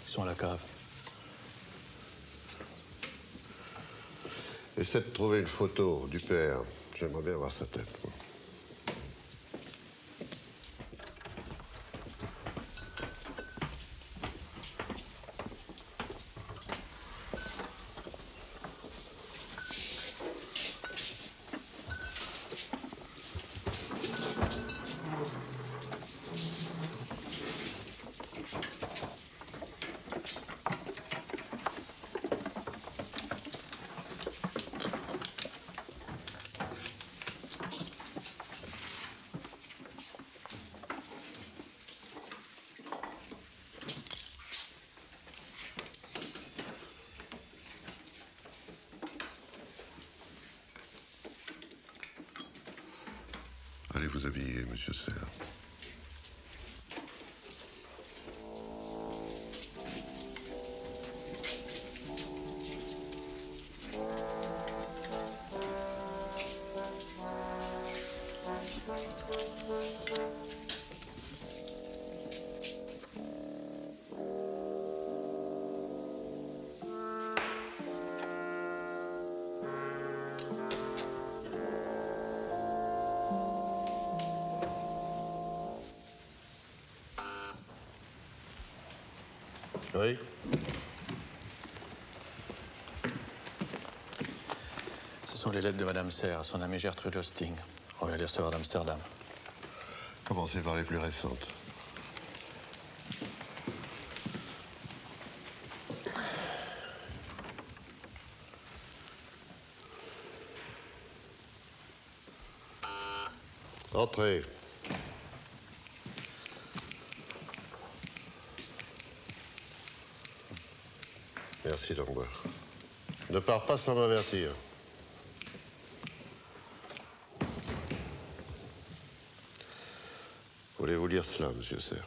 Ils sont à la cave. Essaie de trouver une photo du père. J'aimerais bien voir sa tête, moi. Allez vous habiller, monsieur Serre. Oui. les lettres de Madame Serre à son amie Gertrude Hosting. On vient les recevoir d'Amsterdam. Commencez par les plus récentes. Entrez. Merci, Langlois. Ne pars pas sans m'avertir. Voulez-vous lire cela, monsieur Serre?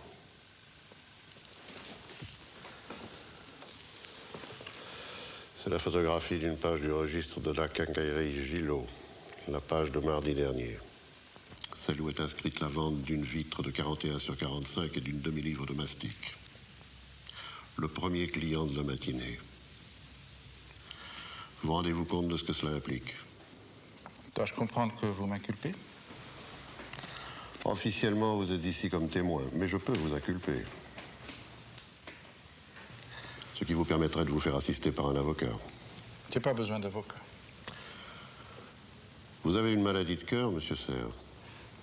C'est la photographie d'une page du registre de la quincaillerie Gillot, la page de mardi dernier. Celle où est inscrite la vente d'une vitre de 41 sur 45 et d'une demi-livre de mastic. Le premier client de la matinée. Vous rendez-vous compte de ce que cela implique? Dois-je comprendre que vous m'inculpez? Officiellement, vous êtes ici comme témoin, mais je peux vous inculper. Ce qui vous permettrait de vous faire assister par un avocat. J'ai pas besoin d'avocat. Vous avez une maladie de cœur, monsieur Serre?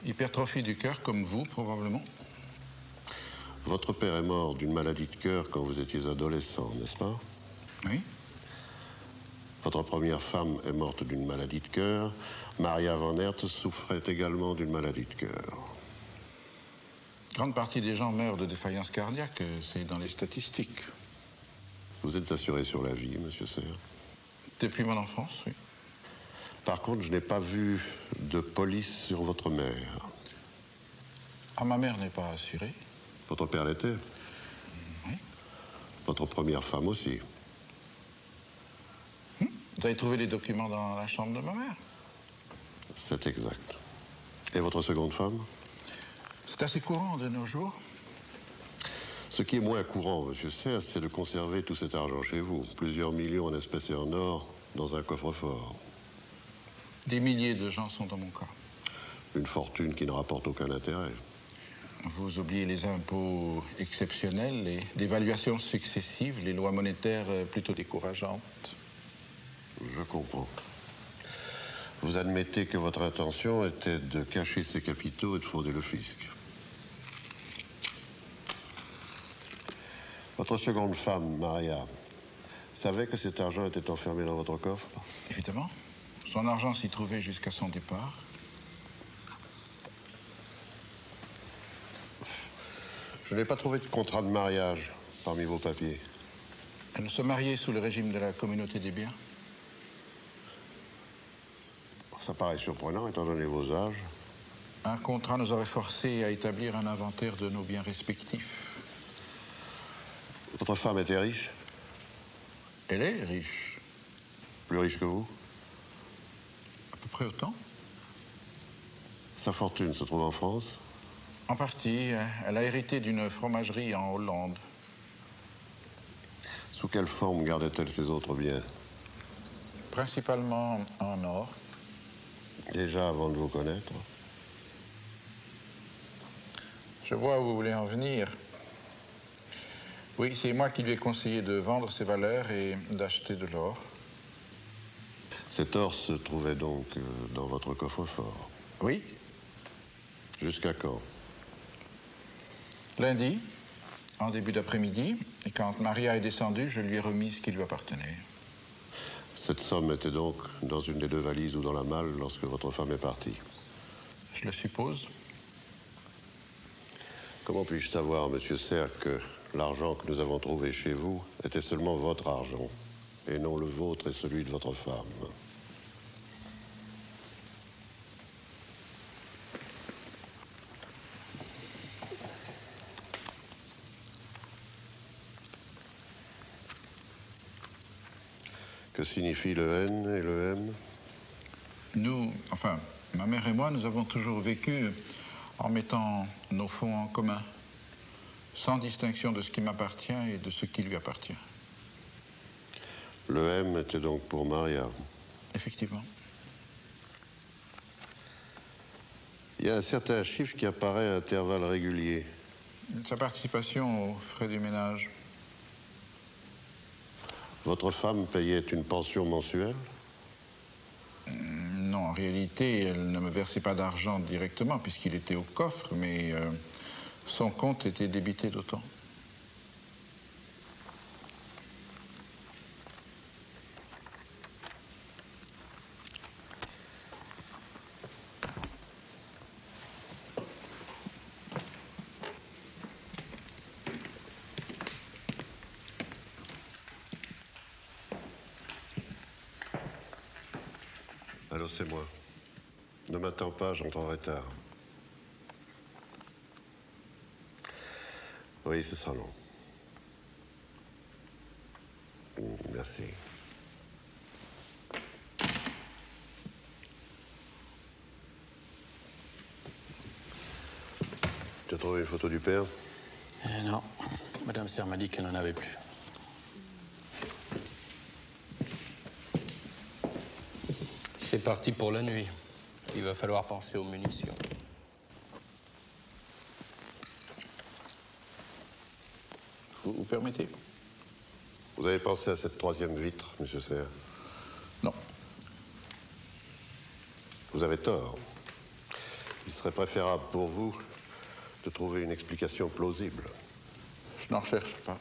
Hypertrophie du cœur, comme vous, probablement. Votre père est mort d'une maladie de cœur quand vous étiez adolescent, n'est-ce pas? Oui. Votre première femme est morte d'une maladie de cœur. Maria Van Hertz souffrait également d'une maladie de cœur. Grande partie des gens meurent de défaillance cardiaque, c'est dans les statistiques. Vous êtes assuré sur la vie, monsieur Serre? Depuis mon enfance, oui. Par contre, je n'ai pas vu de police sur votre mère. Ah, ma mère n'est pas assurée. Votre père l'était? Oui. Votre première femme aussi? Vous avez trouvé les documents dans la chambre de ma mère? C'est exact. Et votre seconde femme? C'est assez courant de nos jours. Ce qui est moins courant, monsieur Serre, c'est de conserver tout cet argent chez vous. Plusieurs millions en espèces et en or dans un coffre-fort. Des milliers de gens sont dans mon cas. Une fortune qui ne rapporte aucun intérêt. Vous oubliez les impôts exceptionnels, les dévaluations successives, les lois monétaires plutôt décourageantes. Je comprends. Vous admettez que votre intention était de cacher ces capitaux et de frauder le fisc. Votre seconde femme, Maria, savait que cet argent était enfermé dans votre coffre? Évidemment. Son argent s'y trouvait jusqu'à son départ. Je n'ai pas trouvé de contrat de mariage parmi vos papiers. Elle se mariait sous le régime de la communauté des biens. Ça paraît surprenant, étant donné vos âges. Un contrat nous aurait forcés à établir un inventaire de nos biens respectifs. Votre femme était riche? Elle est riche. Plus riche que vous? À peu près autant. Sa fortune se trouve en France? En partie. Elle a hérité d'une fromagerie en Hollande. Sous quelle forme gardait-elle ses autres biens? Principalement en or. Déjà avant de vous connaître? Je vois où vous voulez en venir. Oui, c'est moi qui lui ai conseillé de vendre ses valeurs et d'acheter de l'or. Cet or se trouvait donc dans votre coffre-fort? Oui. Jusqu'à quand? Lundi, en début d'après-midi, et quand Maria est descendue, je lui ai remis ce qui lui appartenait. Cette somme était donc dans une des deux valises ou dans la malle lorsque votre femme est partie? Je le suppose. Comment puis-je savoir, monsieur Serre, que l'argent que nous avons trouvé chez vous était seulement votre argent, et non le vôtre et celui de votre femme? Que signifie le N et le M? Nous, enfin, ma mère et moi, nous avons toujours vécu en mettant nos fonds en commun, sans distinction de ce qui m'appartient et de ce qui lui appartient. Le M était donc pour Maria? Effectivement. Il y a un certain chiffre qui apparaît à intervalles réguliers. Sa participation aux frais du ménage. Votre femme payait une pension mensuelle? Non, en réalité, elle ne me versait pas d'argent directement puisqu'il était au coffre, mais son compte était débité d'autant. Allô, c'est moi. Ne m'attends pas, j'entrerai tard. Oui, ce sera long. Merci. Tu as trouvé une photo du père? Non. Madame Serre m'a dit qu'elle n'en avait plus. C'est parti pour la nuit. Il va falloir penser aux munitions. Vous permettez? Vous avez pensé à cette troisième vitre, monsieur Serre? Non. Vous avez tort. Il serait préférable pour vous de trouver une explication plausible. Je n'en recherche pas.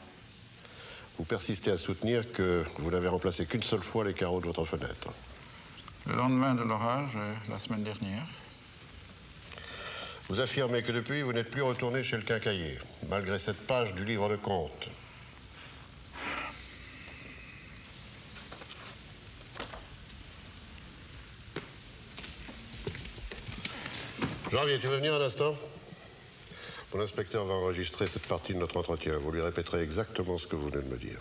Vous persistez à soutenir que vous n'avez remplacé qu'une seule fois les carreaux de votre fenêtre. Le lendemain de l'orage, la semaine dernière. Vous affirmez que depuis, vous n'êtes plus retourné chez le quincaillier, malgré cette page du livre de compte. Janvier, tu veux venir un instant? Mon inspecteur va enregistrer cette partie de notre entretien. Vous lui répéterez exactement ce que vous venez de me dire.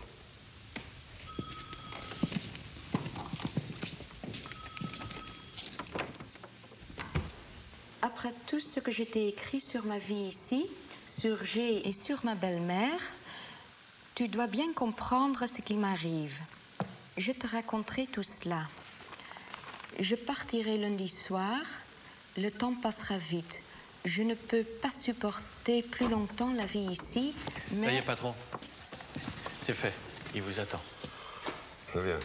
Après tout ce que je t'ai écrit sur ma vie ici, sur G et sur ma belle-mère, tu dois bien comprendre ce qui m'arrive. Je te raconterai tout cela. Je partirai lundi soir. Le temps passera vite. Je ne peux pas supporter plus longtemps la vie ici, mais... Ça y est, patron. C'est fait. Il vous attend. Je viens.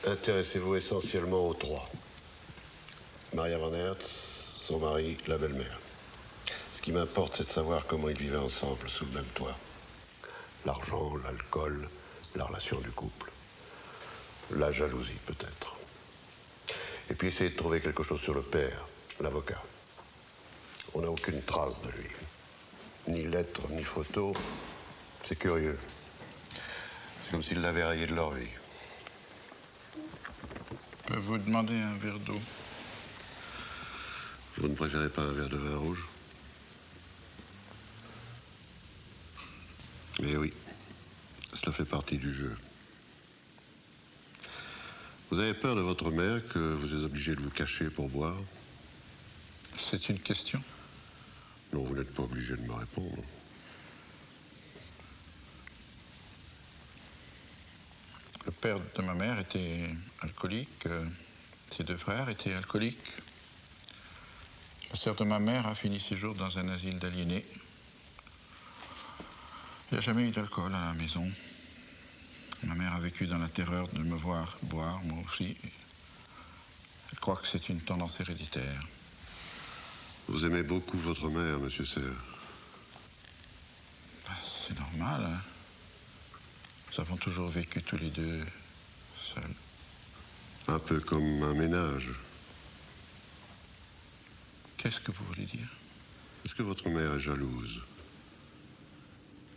Intéressez-vous essentiellement aux trois. Maria Van Hertz, son mari, la belle-mère. Ce qui m'importe, c'est de savoir comment ils vivaient ensemble, sous le même toit. L'argent, l'alcool, la relation du couple. La jalousie, peut-être. Et puis essayez de trouver quelque chose sur le père, l'avocat. On n'a aucune trace de lui. Ni lettres, ni photos. C'est curieux. C'est comme s'ils l'avaient rayé de leur vie. Je peux vous demander un verre d'eau? Vous ne préférez pas un verre de vin rouge? Eh oui, cela fait partie du jeu. Vous avez peur de votre mère que vous êtes obligé de vous cacher pour boire? C'est une question? Non, vous n'êtes pas obligé de me répondre. Le père de ma mère était alcoolique. Ses deux frères étaient alcooliques. La sœur de ma mère a fini ses jours dans un asile d'aliénés. Il n'y a jamais eu d'alcool à la maison. Ma mère a vécu dans la terreur de me voir boire, moi aussi. Elle croit que c'est une tendance héréditaire. Vous aimez beaucoup votre mère, monsieur Serre? C'est normal, hein. Nous avons toujours vécu tous les deux seuls. Un peu comme un ménage. Qu'est-ce que vous voulez dire? Est-ce que votre mère est jalouse?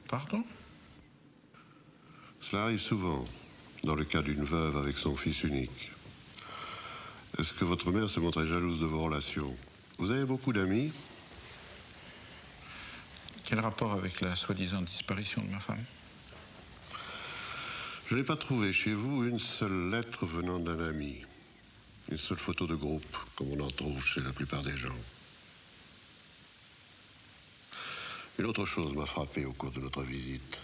Pardon? Cela arrive souvent, dans le cas d'une veuve avec son fils unique. Est-ce que votre mère se montrait jalouse de vos relations? Vous avez beaucoup d'amis? Quel rapport avec la soi-disant disparition de ma femme? Je n'ai pas trouvé chez vous une seule lettre venant d'un ami. Une seule photo de groupe, comme on en trouve chez la plupart des gens. Une autre chose m'a frappé au cours de notre visite.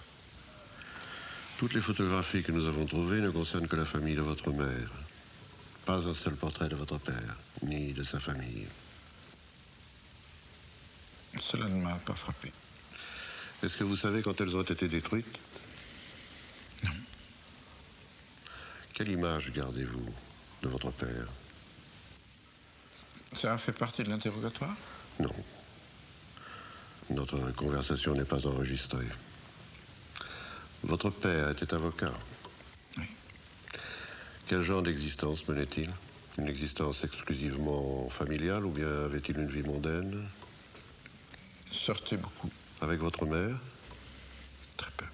Toutes les photographies que nous avons trouvées ne concernent que la famille de votre mère. Pas un seul portrait de votre père, ni de sa famille. Cela ne m'a pas frappé. Est-ce que vous savez quand elles ont été détruites? Non. Quelle image gardez-vous de votre père. Ça a fait partie de l'interrogatoire? Non. Notre conversation n'est pas enregistrée. Votre père était avocat. Oui. Quel genre d'existence menait-il? Une existence exclusivement familiale ou bien avait-il une vie mondaine? Sortait beaucoup. Avec votre mère? Très peu.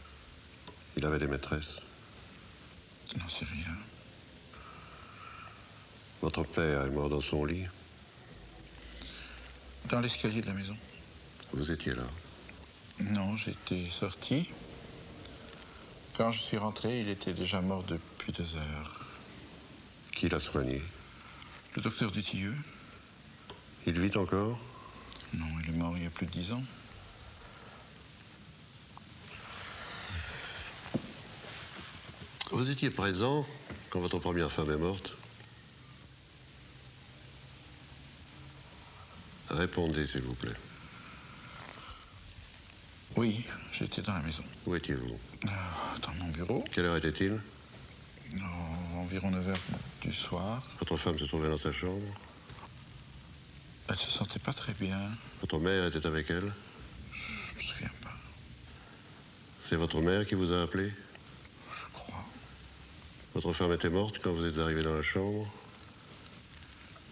Il avait des maîtresses? Je n'en sais rien. Votre père est mort dans son lit? Dans l'escalier de la maison. Vous étiez là? Non, j'étais sorti. Quand je suis rentré, il était déjà mort depuis 2 heures. Qui l'a soigné? Le docteur Dutilleux. Il vit encore? Non, il est mort il y a plus de 10 ans. Vous étiez présent quand votre première femme est morte? Répondez, s'il vous plaît. Oui, j'étais dans la maison. Où étiez-vous? Dans mon bureau. Quelle heure était-il? Environ 9 heures du soir. Votre femme se trouvait dans sa chambre? Elle se sentait pas très bien. Votre mère était avec elle? Je me souviens pas. C'est votre mère qui vous a appelé? Je crois. Votre femme était morte quand vous êtes arrivé dans la chambre?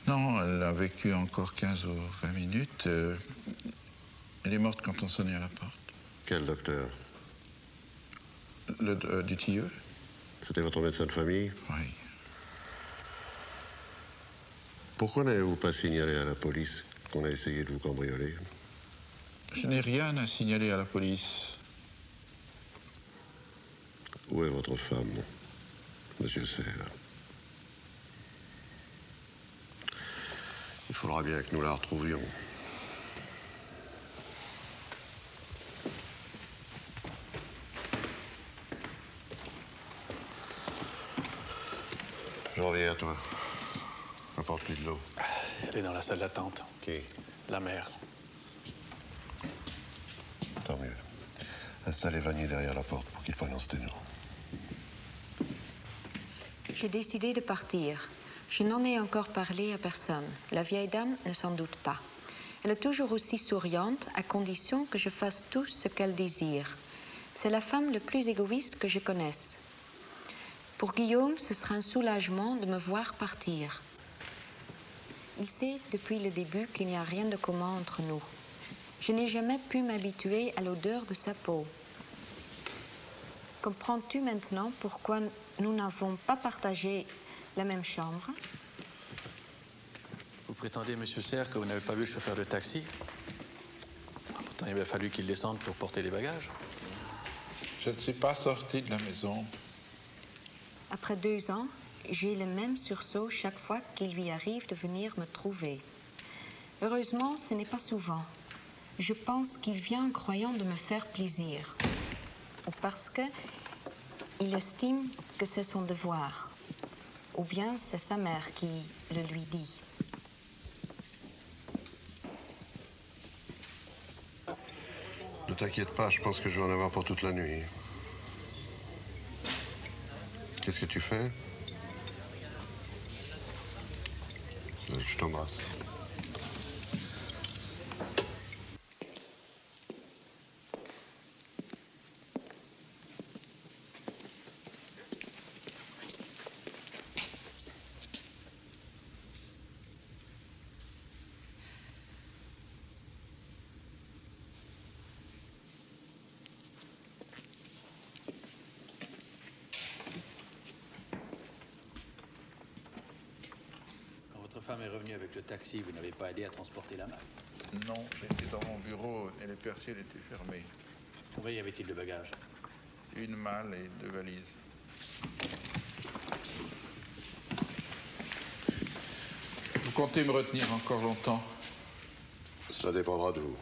Non, elle a vécu encore 15 ou 20 minutes. Elle est morte quand on sonnait à la porte. Quel docteur? Le Dutilleux. C'était votre médecin de famille? Oui. Pourquoi n'avez-vous pas signalé à la police qu'on a essayé de vous cambrioler? Je n'ai rien à signaler à la police. Où est votre femme, monsieur Serre? Il faudra bien que nous la retrouvions. Je reviens à toi. Apporte-lui de l'eau. Elle est dans la salle d'attente. Qui? La mère. Tant mieux. Installez Vanier derrière la porte pour qu'il prenne en sténo. J'ai décidé de partir. Je n'en ai encore parlé à personne. La vieille dame ne s'en doute pas. Elle est toujours aussi souriante, à condition que je fasse tout ce qu'elle désire. C'est la femme la plus égoïste que je connaisse. Pour Guillaume, ce sera un soulagement de me voir partir. Il sait depuis le début qu'il n'y a rien de commun entre nous. Je n'ai jamais pu m'habituer à l'odeur de sa peau. Comprends-tu maintenant pourquoi nous n'avons pas partagé la même chambre? Vous prétendez, monsieur Serre, que vous n'avez pas vu le chauffeur de taxi? Pourtant, il avait fallu qu'il descende pour porter les bagages. Je ne suis pas sorti de la maison. Après 2 ans, j'ai le même sursaut chaque fois qu'il lui arrive de venir me trouver. Heureusement, ce n'est pas souvent. Je pense qu'il vient en croyant de me faire plaisir. Ou parce qu'il estime que c'est son devoir. Ou bien c'est sa mère qui le lui dit. Ne t'inquiète pas, je pense que je vais en avoir pour toute la nuit. Qu'est-ce que tu fais? Je t'embrasse. Votre femme est revenue avec le taxi. Vous n'avez pas aidé à transporter la malle? Non, j'étais dans mon bureau et les persiennes étaient fermées. Combien y avait-il de bagages? Une malle et 2 valises. Vous comptez me retenir encore longtemps? Cela dépendra de vous.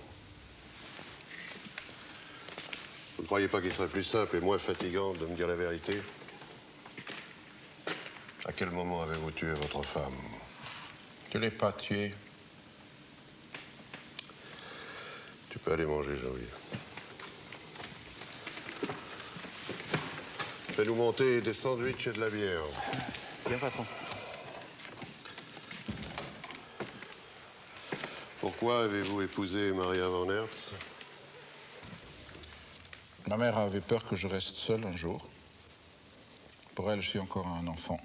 Vous ne croyez pas qu'il serait plus simple et moins fatigant de me dire la vérité? À quel moment avez-vous tué votre femme? Je ne l'ai pas tuée. Tu peux aller manger, Janvier. Fais-nous monter des sandwichs et de la bière. Bien, patron. Pourquoi avez-vous épousé Maria Van Hertz? Ma mère avait peur que je reste seul un jour. Pour elle, je suis encore un enfant.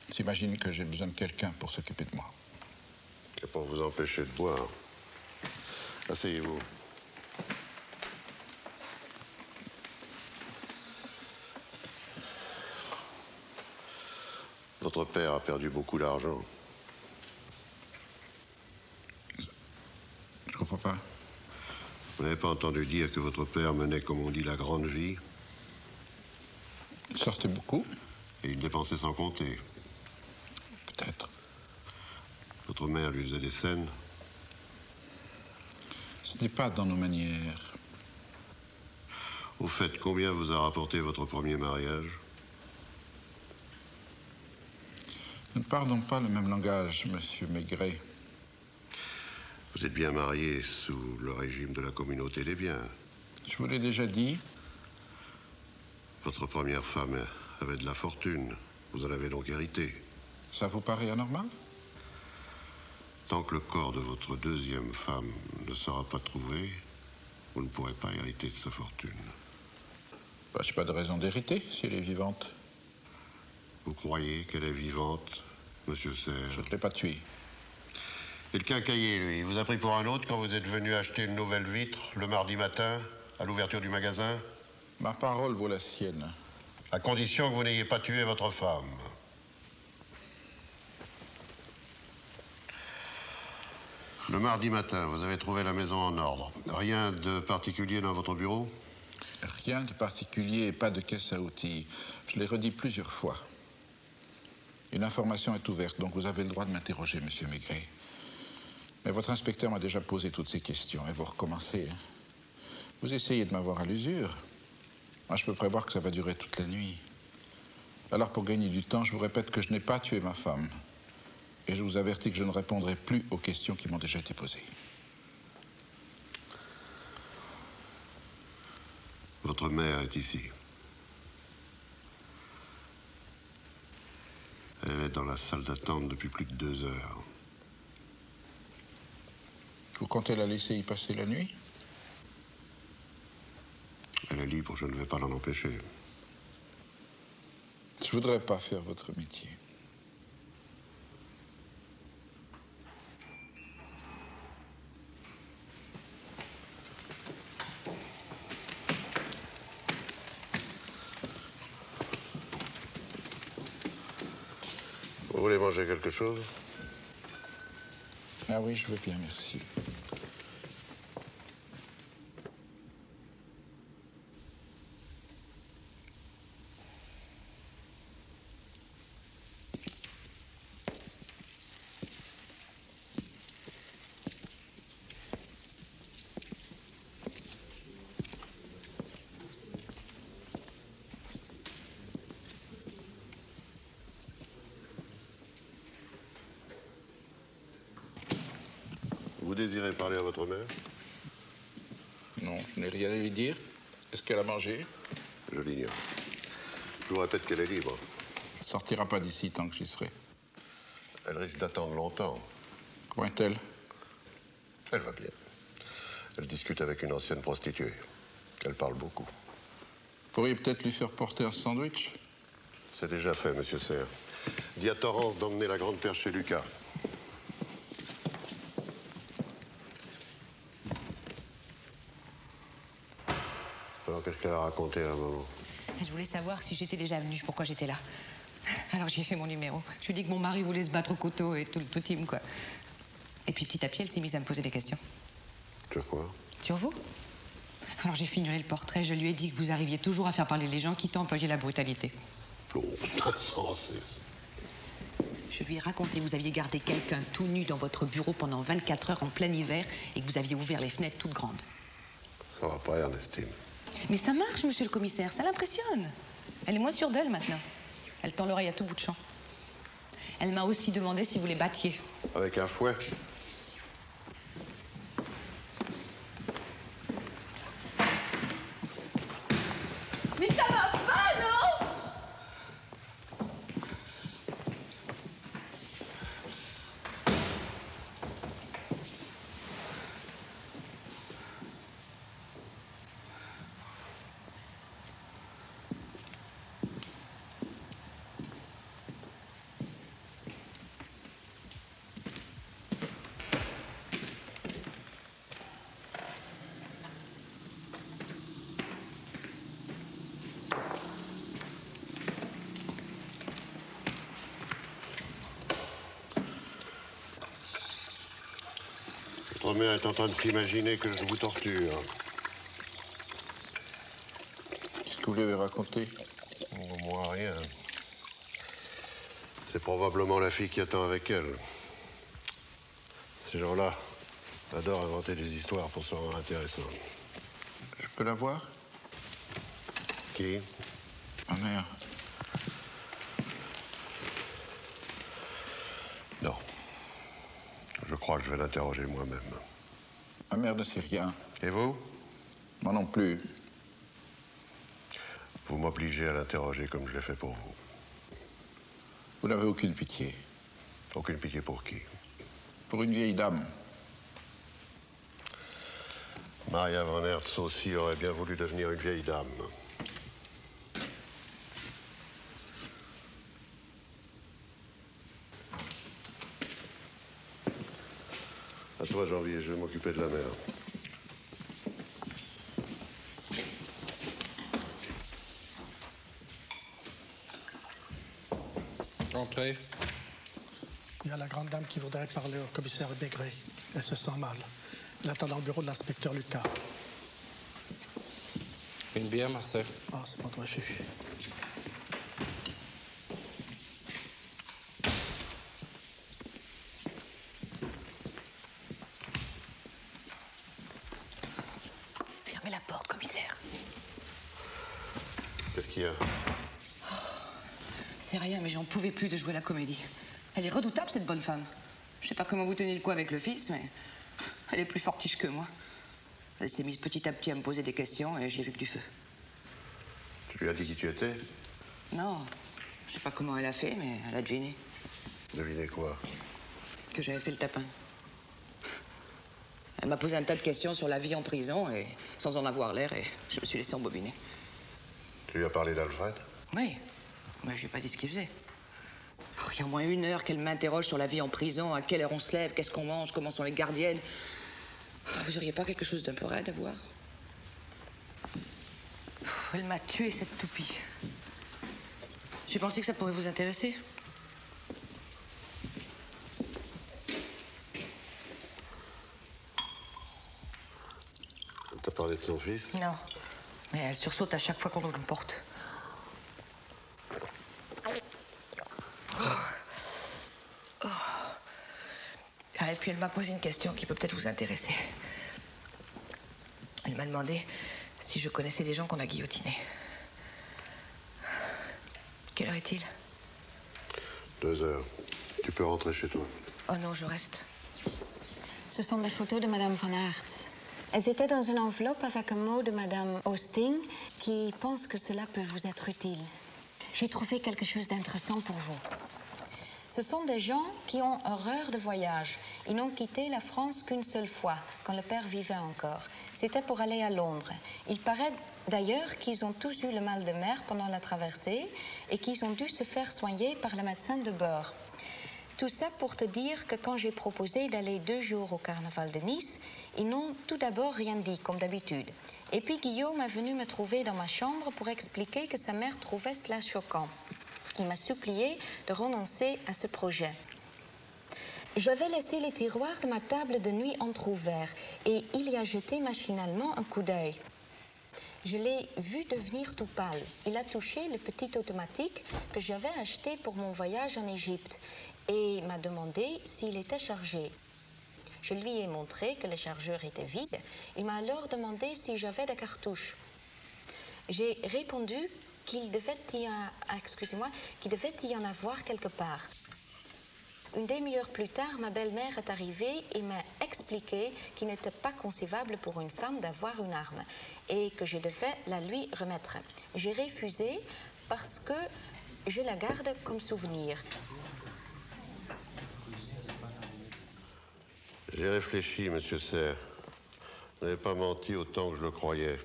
Elle s'imagine que j'ai besoin de quelqu'un pour s'occuper de moi. Et pour vous empêcher de boire. Asseyez-vous. Votre père a perdu beaucoup d'argent. Je comprends pas. Vous n'avez pas entendu dire que votre père menait, comme on dit, la grande vie? Il sortait beaucoup. Et il dépensait sans compter. Peut-être. Votre mère lui faisait des scènes? Ce n'est pas dans nos manières. Au fait, combien vous a rapporté votre premier mariage? Nous ne parlons pas le même langage, monsieur Maigret. Vous êtes bien marié sous le régime de la communauté des biens. Je vous l'ai déjà dit. Votre première femme avait de la fortune. Vous en avez donc hérité. Ça vous paraît anormal? Tant que le corps de votre deuxième femme ne sera pas trouvé, vous ne pourrez pas hériter de sa fortune. Bah, je n'ai pas de raison d'hériter si elle est vivante. Vous croyez qu'elle est vivante, monsieur Serre? Je ne l'ai pas tuée. Et le quincaillier, lui, il vous a pris pour un autre quand vous êtes venu acheter une nouvelle vitre le mardi matin, à l'ouverture du magasin? Ma parole vaut la sienne. À condition que vous n'ayez pas tué votre femme. Le mardi matin, vous avez trouvé la maison en ordre. Rien de particulier dans votre bureau? Rien de particulier et pas de caisse à outils. Je l'ai redit plusieurs fois. Une information est ouverte, donc vous avez le droit de m'interroger, monsieur Maigret. Mais votre inspecteur m'a déjà posé toutes ces questions et vous recommencez. Hein. Vous essayez de m'avoir à l'usure. Moi, je peux prévoir que ça va durer toute la nuit. Alors, pour gagner du temps, je vous répète que je n'ai pas tué ma femme. Et je vous avertis que je ne répondrai plus aux questions qui m'ont déjà été posées. Votre mère est ici. Elle est dans la salle d'attente depuis plus de 2 heures. Vous comptez la laisser y passer la nuit? Elle est libre, je ne vais pas l'en empêcher. Je voudrais pas faire votre métier. Vous voulez manger quelque chose? Ah oui, je veux bien, merci. Vous désirez parler à votre mère? Non, je n'ai rien à lui dire. Est-ce qu'elle a mangé? Je l'ignore. Je vous répète qu'elle est libre. Elle ne sortira pas d'ici tant que j'y serai. Elle risque d'attendre longtemps. Comment est-elle? Elle va bien. Elle discute avec une ancienne prostituée. Elle parle beaucoup. Vous pourriez peut-être lui faire porter un sandwich? C'est déjà fait, monsieur Serre. Dis à Torrance d'emmener la grande perche chez Lucas. Alors, qu'est-ce qu'elle a raconté à un moment? Elle voulait savoir si j'étais déjà venue, pourquoi j'étais là. Alors, je lui ai fait mon numéro. Je lui ai dit que mon mari voulait se battre au couteau et tout le team, quoi. Et puis, petit à petit, elle s'est mise à me poser des questions. Sur quoi? Sur vous? Alors, j'ai figuré le portrait. Je lui ai dit que vous arriviez toujours à faire parler les gens, quitte à employer la brutalité. Oh, c'est insensé. Je lui ai raconté que vous aviez gardé quelqu'un tout nu dans votre bureau pendant 24 heures en plein hiver et que vous aviez ouvert les fenêtres toutes grandes. Ça va pas, Ernestine. Mais ça marche, monsieur le commissaire, ça l'impressionne. Elle est moins sûre d'elle maintenant. Elle tend l'oreille à tout bout de champ. Elle m'a aussi demandé si vous les battiez. Avec un fouet? Mais ça va pas, non? Votre mère est en train de s'imaginer que je vous torture. Qu'est-ce que vous lui avez raconté? Oh, moi, rien. C'est probablement la fille qui attend avec elle. Ces gens-là adorent inventer des histoires pour se rendre intéressants. Je peux la voir? Qui? Ma mère. Non. Je crois que je vais l'interroger moi-même. Ma mère ne sait rien. Et vous? Moi non plus. Vous m'obligez à l'interroger comme je l'ai fait pour vous. Vous n'avez aucune pitié. Aucune pitié pour qui? Pour une vieille dame. Maria Van Hertz aussi aurait bien voulu devenir une vieille dame. À toi, Janvier, je vais m'occuper de la mère. Entrez. Il y a la grande dame qui voudrait parler au commissaire Maigret. Elle se sent mal. Elle attend dans le bureau de l'inspecteur Lucas. Une bière, Marcel? Ah, c'est pas de refus. Fermez la porte, commissaire. Qu'est-ce qu'il y a? C'est rien, mais j'en pouvais plus de jouer la comédie. Elle est redoutable, cette bonne femme. Je sais pas comment vous tenez le coup avec le fils, mais elle est plus fortiche que moi. Elle s'est mise petit à petit à me poser des questions et j'ai vu que du feu. Tu lui as dit qui tu étais? Non, je sais pas comment elle a fait, mais elle a deviné. Devinez quoi? Que j'avais fait le tapin. Elle m'a posé un tas de questions sur la vie en prison, et sans en avoir l'air, et je me suis laissé embobiner. Tu lui as parlé d'Alfred? Oui, mais je lui ai pas dit ce qu'il faisait. Oh, il y a au moins 1 heure qu'elle m'interroge sur la vie en prison, à quelle heure on se lève, qu'est-ce qu'on mange, comment sont les gardiennes. Oh, vous auriez pas quelque chose d'un peu raide à voir? Oh, elle m'a tué, cette toupie. J'ai pensé que ça pourrait vous intéresser. T'as parlé de son fils? Non, mais elle sursaute à chaque fois qu'on ouvre une porte. Ah, et puis elle m'a posé une question qui peut peut-être vous intéresser. Elle m'a demandé si je connaissais des gens qu'on a guillotinés. Quelle heure est-il? 2 heures. Tu peux rentrer chez toi. Oh non, je reste. Ce sont des photos de Madame Van Hertz. Elles étaient dans une enveloppe avec un mot de Madame Austin qui pense que cela peut vous être utile. J'ai trouvé quelque chose d'intéressant pour vous. Ce sont des gens qui ont horreur de voyage. Ils n'ont quitté la France qu'une seule fois, quand le père vivait encore. C'était pour aller à Londres. Il paraît d'ailleurs qu'ils ont tous eu le mal de mer pendant la traversée et qu'ils ont dû se faire soigner par le médecin de bord. Tout ça pour te dire que quand j'ai proposé d'aller 2 jours au carnaval de Nice, ils n'ont tout d'abord rien dit, comme d'habitude. Et puis Guillaume est venu me trouver dans ma chambre pour expliquer que sa mère trouvait cela choquant. Il m'a supplié de renoncer à ce projet. J'avais laissé les tiroirs de ma table de nuit entrouverts et il y a jeté machinalement un coup d'œil. Je l'ai vu devenir tout pâle. Il a touché le petit automatique que j'avais acheté pour mon voyage en Égypte et m'a demandé s'il était chargé. Je lui ai montré que le chargeur était vide. Il m'a alors demandé si j'avais des cartouches. J'ai répondu qu'il devait y en avoir quelque part. Une demi-heure plus tard, ma belle-mère est arrivée et m'a expliqué qu'il n'était pas concevable pour une femme d'avoir une arme et que je devais la lui remettre. J'ai refusé parce que je la garde comme souvenir. J'ai réfléchi, monsieur Serre. Vous n'avez pas menti autant que je le croyais.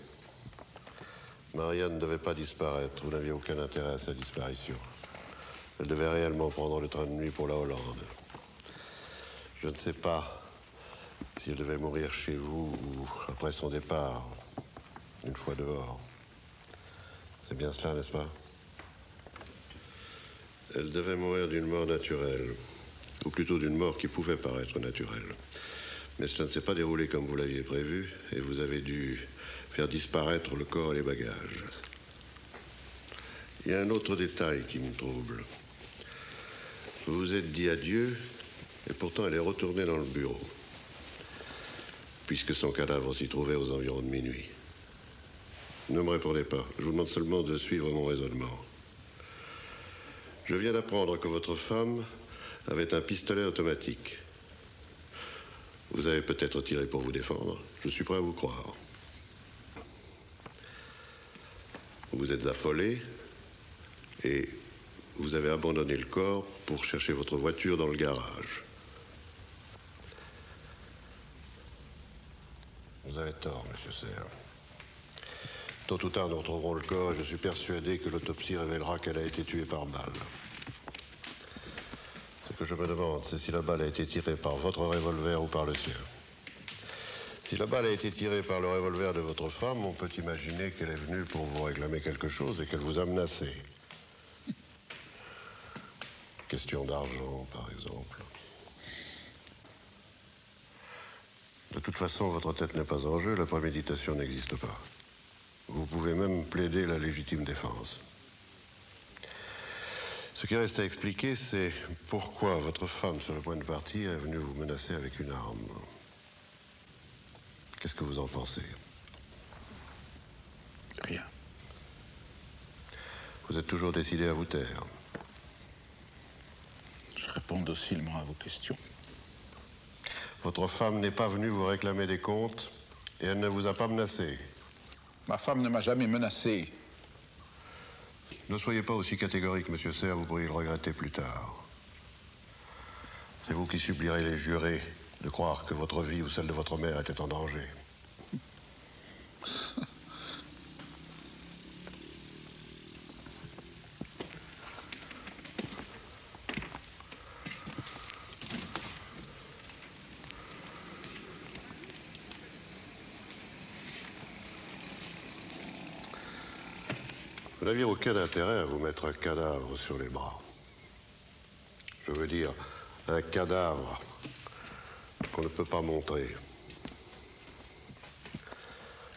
Maria ne devait pas disparaître. Vous n'aviez aucun intérêt à sa disparition. Elle devait réellement prendre le train de nuit pour la Hollande. Je ne sais pas si elle devait mourir chez vous ou après son départ, une fois dehors. C'est bien cela, n'est-ce pas? Elle devait mourir d'une mort naturelle, ou plutôt d'une mort qui pouvait paraître naturelle. Mais cela ne s'est pas déroulé comme vous l'aviez prévu, et vous avez dû faire disparaître le corps et les bagages. Il y a un autre détail qui me trouble. Vous vous êtes dit adieu, et pourtant elle est retournée dans le bureau, puisque son cadavre s'y trouvait aux environs de minuit. Ne me répondez pas, je vous demande seulement de suivre mon raisonnement. Je viens d'apprendre que votre femme avait un pistolet automatique. Vous avez peut-être tiré pour vous défendre, je suis prêt à vous croire. Vous êtes affolé et vous avez abandonné le corps pour chercher votre voiture dans le garage. Vous avez tort, monsieur Serre. Tôt ou tard, nous retrouverons le corps et je suis persuadé que l'autopsie révélera qu'elle a été tuée par balle. Ce que je me demande, c'est si la balle a été tirée par votre revolver ou par le sien. Si la balle a été tirée par le revolver de votre femme, on peut imaginer qu'elle est venue pour vous réclamer quelque chose et qu'elle vous a menacé. Question d'argent, par exemple. De toute façon, votre tête n'est pas en jeu, la préméditation n'existe pas. Vous pouvez même plaider la légitime défense. Ce qui reste à expliquer, c'est pourquoi votre femme, sur le point de partir, est venue vous menacer avec une arme. Qu'est-ce que vous en pensez? Rien. Vous êtes toujours décidé à vous taire? Je réponds docilement à vos questions. Votre femme n'est pas venue vous réclamer des comptes et elle ne vous a pas menacé. Ma femme ne m'a jamais menacé. Ne soyez pas aussi catégorique, monsieur Serre, vous pourriez le regretter plus tard. C'est vous qui supplierez les jurés de croire que votre vie ou celle de votre mère était en danger. Vous n'aviez aucun intérêt à vous mettre un cadavre sur les bras. Je veux dire, un cadavre qu'on ne peut pas montrer.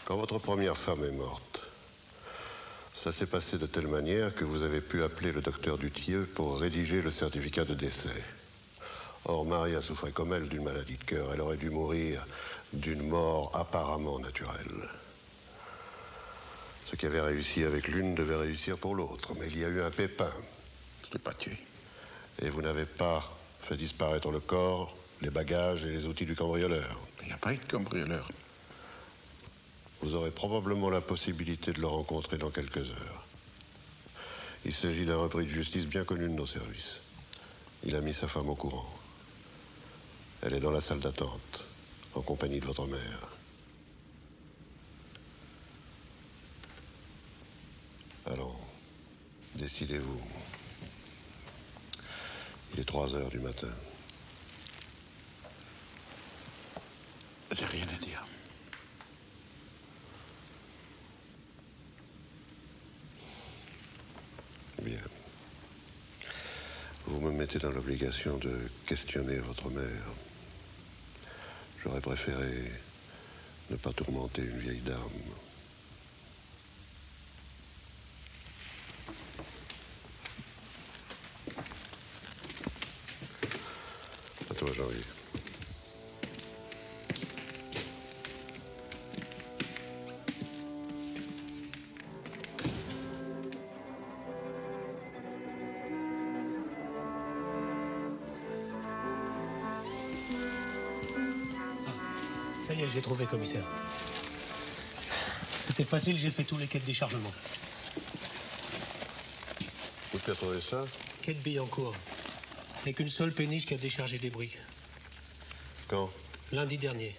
Quand votre première femme est morte, ça s'est passé de telle manière que vous avez pu appeler le docteur Duthieux pour rédiger le certificat de décès. Or, Maria souffrait comme elle d'une maladie de cœur. Elle aurait dû mourir d'une mort apparemment naturelle. Ce qui avait réussi avec l'une devait réussir pour l'autre. Mais il y a eu un pépin. Je ne l'ai pas tué. Et vous n'avez pas fait disparaître le corps, les bagages et les outils du cambrioleur. Il n'y a pas eu de cambrioleur. Vous aurez probablement la possibilité de le rencontrer dans quelques heures. Il s'agit d'un repris de justice bien connu de nos services. Il a mis sa femme au courant. Elle est dans la salle d'attente, en compagnie de votre mère. Allons, décidez-vous. Il est 3 heures du matin. J'ai rien à dire. Bien. Vous me mettez dans l'obligation de questionner votre mère. J'aurais préféré ne pas tourmenter une vieille dame. À toi, Jean-Yves. Ça y est, j'ai trouvé, commissaire. C'était facile, j'ai fait tous les quais de déchargement. Où tu as trouvé ça? Quai de Billancourt. Avec une seule péniche qui a déchargé des briques. Quand? Lundi dernier.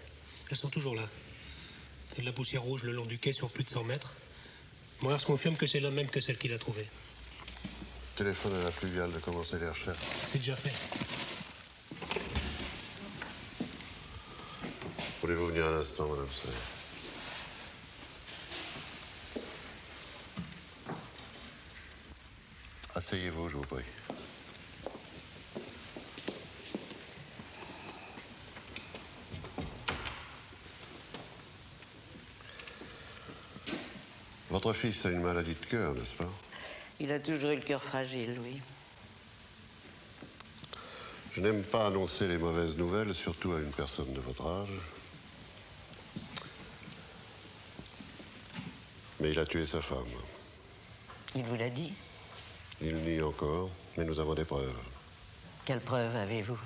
Elles sont toujours là. Il y a de la poussière rouge le long du quai sur plus de 100 mètres. Moi, je confirme que c'est la même que celle qu'il a trouvée. Téléphone à la fluviale de commencer les recherches. C'est déjà fait. Voulez-vous venir un instant, madame Serre? Asseyez-vous, je vous prie. Votre fils a une maladie de cœur, n'est-ce pas? Il a toujours eu le cœur fragile, oui. Je n'aime pas annoncer les mauvaises nouvelles, surtout à une personne de votre âge. Mais il a tué sa femme. Il vous l'a dit? Il nie encore, mais nous avons des preuves. Quelles preuves avez-vous?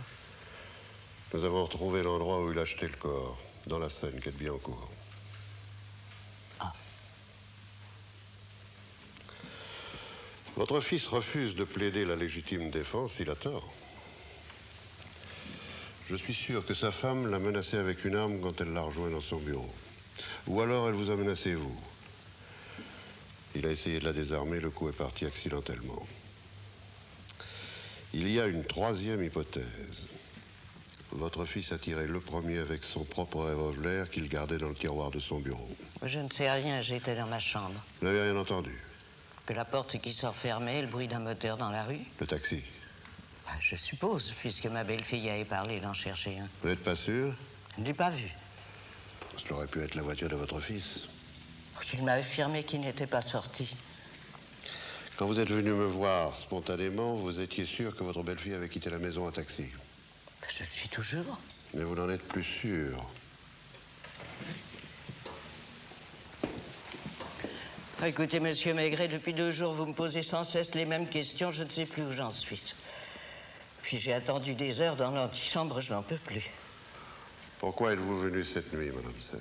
Nous avons retrouvé l'endroit où il a jeté le corps, dans la Seine, quai de Billancourt. Ah. Votre fils refuse de plaider la légitime défense, il a tort. Je suis sûr que sa femme l'a menacé avec une arme quand elle l'a rejoint dans son bureau. Ou alors elle vous a menacé, vous. Il a essayé de la désarmer, le coup est parti accidentellement. Il y a une troisième hypothèse. Votre fils a tiré le premier avec son propre revolver qu'il gardait dans le tiroir de son bureau. Je ne sais rien, j'étais dans ma chambre. Vous n'avez rien entendu? Que la porte qui sort fermée, le bruit d'un moteur dans la rue? Le taxi? Je suppose, puisque ma belle-fille avait parlé d'en chercher un. Vous n'êtes pas sûr? Je ne l'ai pas vu. Cela aurait pu être la voiture de votre fils. Il m'a affirmé qu'il n'était pas sorti. Quand vous êtes venu me voir spontanément, vous étiez sûr que votre belle-fille avait quitté la maison en taxi. Je suis toujours. Mais vous n'en êtes plus sûr. Écoutez, monsieur Maigret, depuis 2 jours, vous me posez sans cesse les mêmes questions. Je ne sais plus où j'en suis. Puis j'ai attendu des heures dans l'antichambre, je n'en peux plus. Pourquoi êtes-vous venu cette nuit, madame Serre?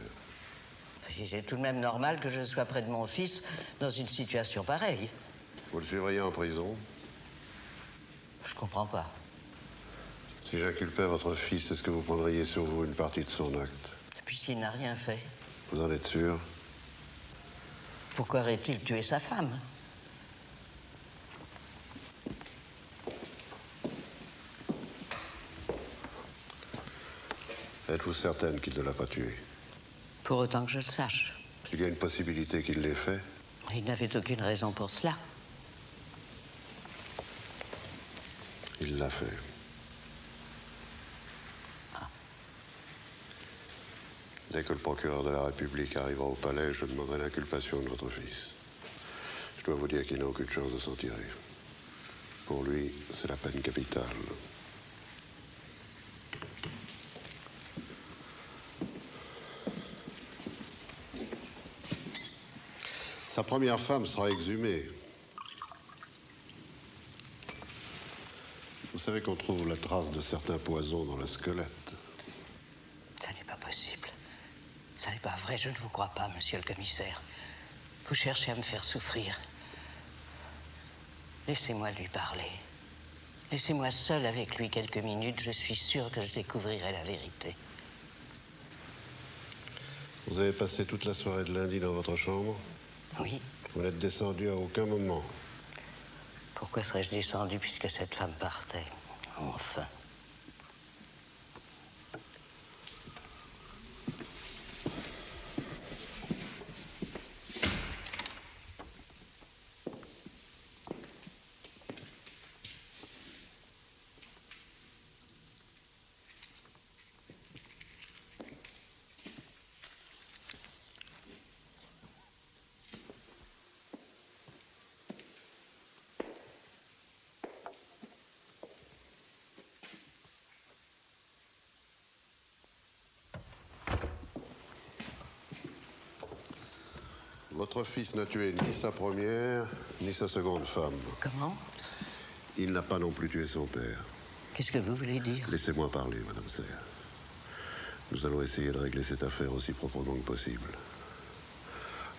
Il est tout de même normal que je sois près de mon fils dans une situation pareille. Vous le suivriez en prison? Je comprends pas. Si j'inculpais votre fils, est-ce que vous prendriez sur vous une partie de son acte? Puisqu'il n'a rien fait. Vous en êtes sûr? Pourquoi aurait-il tué sa femme? Êtes-vous certaine qu'il ne l'a pas tué? Pour autant que je le sache. Il y a une possibilité qu'il l'ait fait? Il n'avait aucune raison pour cela. Il l'a fait. Dès que le procureur de la République arrivera au palais, je demanderai l'inculpation de votre fils. Je dois vous dire qu'il n'a aucune chance de s'en tirer. Pour lui, c'est la peine capitale. Sa première femme sera exhumée. Vous savez qu'on trouve la trace de certains poisons dans le squelette. Ça n'est pas possible. Ça n'est pas vrai, je ne vous crois pas, monsieur le commissaire. Vous cherchez à me faire souffrir. Laissez-moi lui parler. Laissez-moi seul avec lui quelques minutes, je suis sûr que je découvrirai la vérité. Vous avez passé toute la soirée de lundi dans votre chambre? Oui. Vous n'êtes descendu à aucun moment? Pourquoi serais-je descendu puisque cette femme partait? Enfin. Votre fils n'a tué ni sa première, ni sa seconde femme. Comment? Il n'a pas non plus tué son père. Qu'est-ce que vous voulez dire? Laissez-moi parler, madame Serre. Nous allons essayer de régler cette affaire aussi proprement que possible.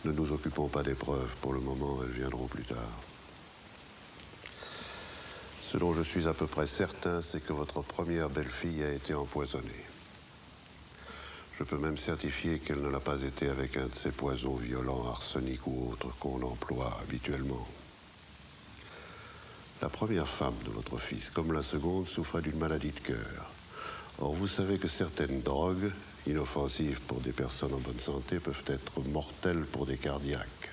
Ne nous occupons pas des preuves. Pour le moment, elles viendront plus tard. Ce dont je suis à peu près certain, c'est que votre première belle-fille a été empoisonnée. Je peux même certifier qu'elle ne l'a pas été avec un de ces poisons violents, arsenic ou autres, qu'on emploie habituellement. La première femme de votre fils, comme la seconde, souffrait d'une maladie de cœur. Or, vous savez que certaines drogues, inoffensives pour des personnes en bonne santé, peuvent être mortelles pour des cardiaques.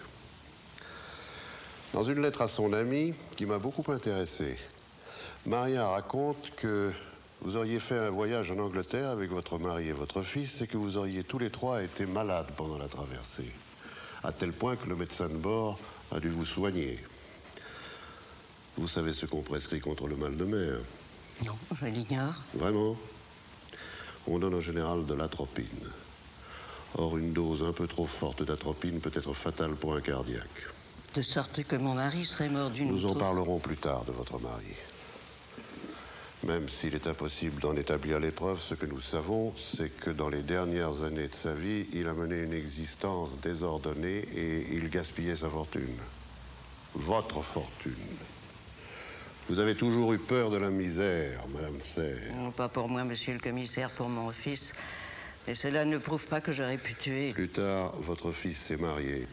Dans une lettre à son ami, qui m'a beaucoup intéressé, Maria raconte que vous auriez fait un voyage en Angleterre avec votre mari et votre fils et que vous auriez tous les trois été malades pendant la traversée. à tel point que le médecin de bord a dû vous soigner. Vous savez ce qu'on prescrit contre le mal de mer? Non, je l'ignore. Vraiment? On donne en général de l'atropine. Or, une dose un peu trop forte d'atropine peut être fatale pour un cardiaque. De sorte que mon mari serait mort d'une... Nous en parlerons plus tard de votre mari. Même s'il est impossible d'en établir les preuves, ce que nous savons, c'est que dans les dernières années de sa vie, il a mené une existence désordonnée et il gaspillait sa fortune. Votre fortune. Vous avez toujours eu peur de la misère, Madame Serre. Non, pas pour moi, monsieur le commissaire, pour mon fils. Mais cela ne prouve pas que j'aurais pu tuer. Plus tard, votre fils s'est marié.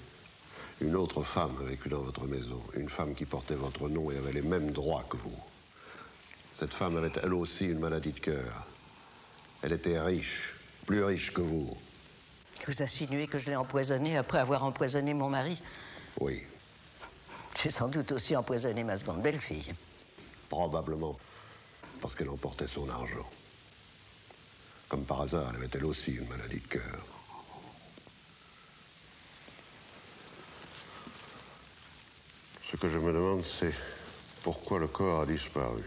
Une autre femme a vécu dans votre maison. Une femme qui portait votre nom et avait les mêmes droits que vous. Cette femme avait elle aussi une maladie de cœur. Elle était riche, plus riche que vous. Vous insinuez que je l'ai empoisonné après avoir empoisonné mon mari? Oui. J'ai sans doute aussi empoisonné ma seconde belle-fille. Probablement parce qu'elle emportait son argent. Comme par hasard, elle avait elle aussi une maladie de cœur. Ce que je me demande, c'est pourquoi le corps a disparu.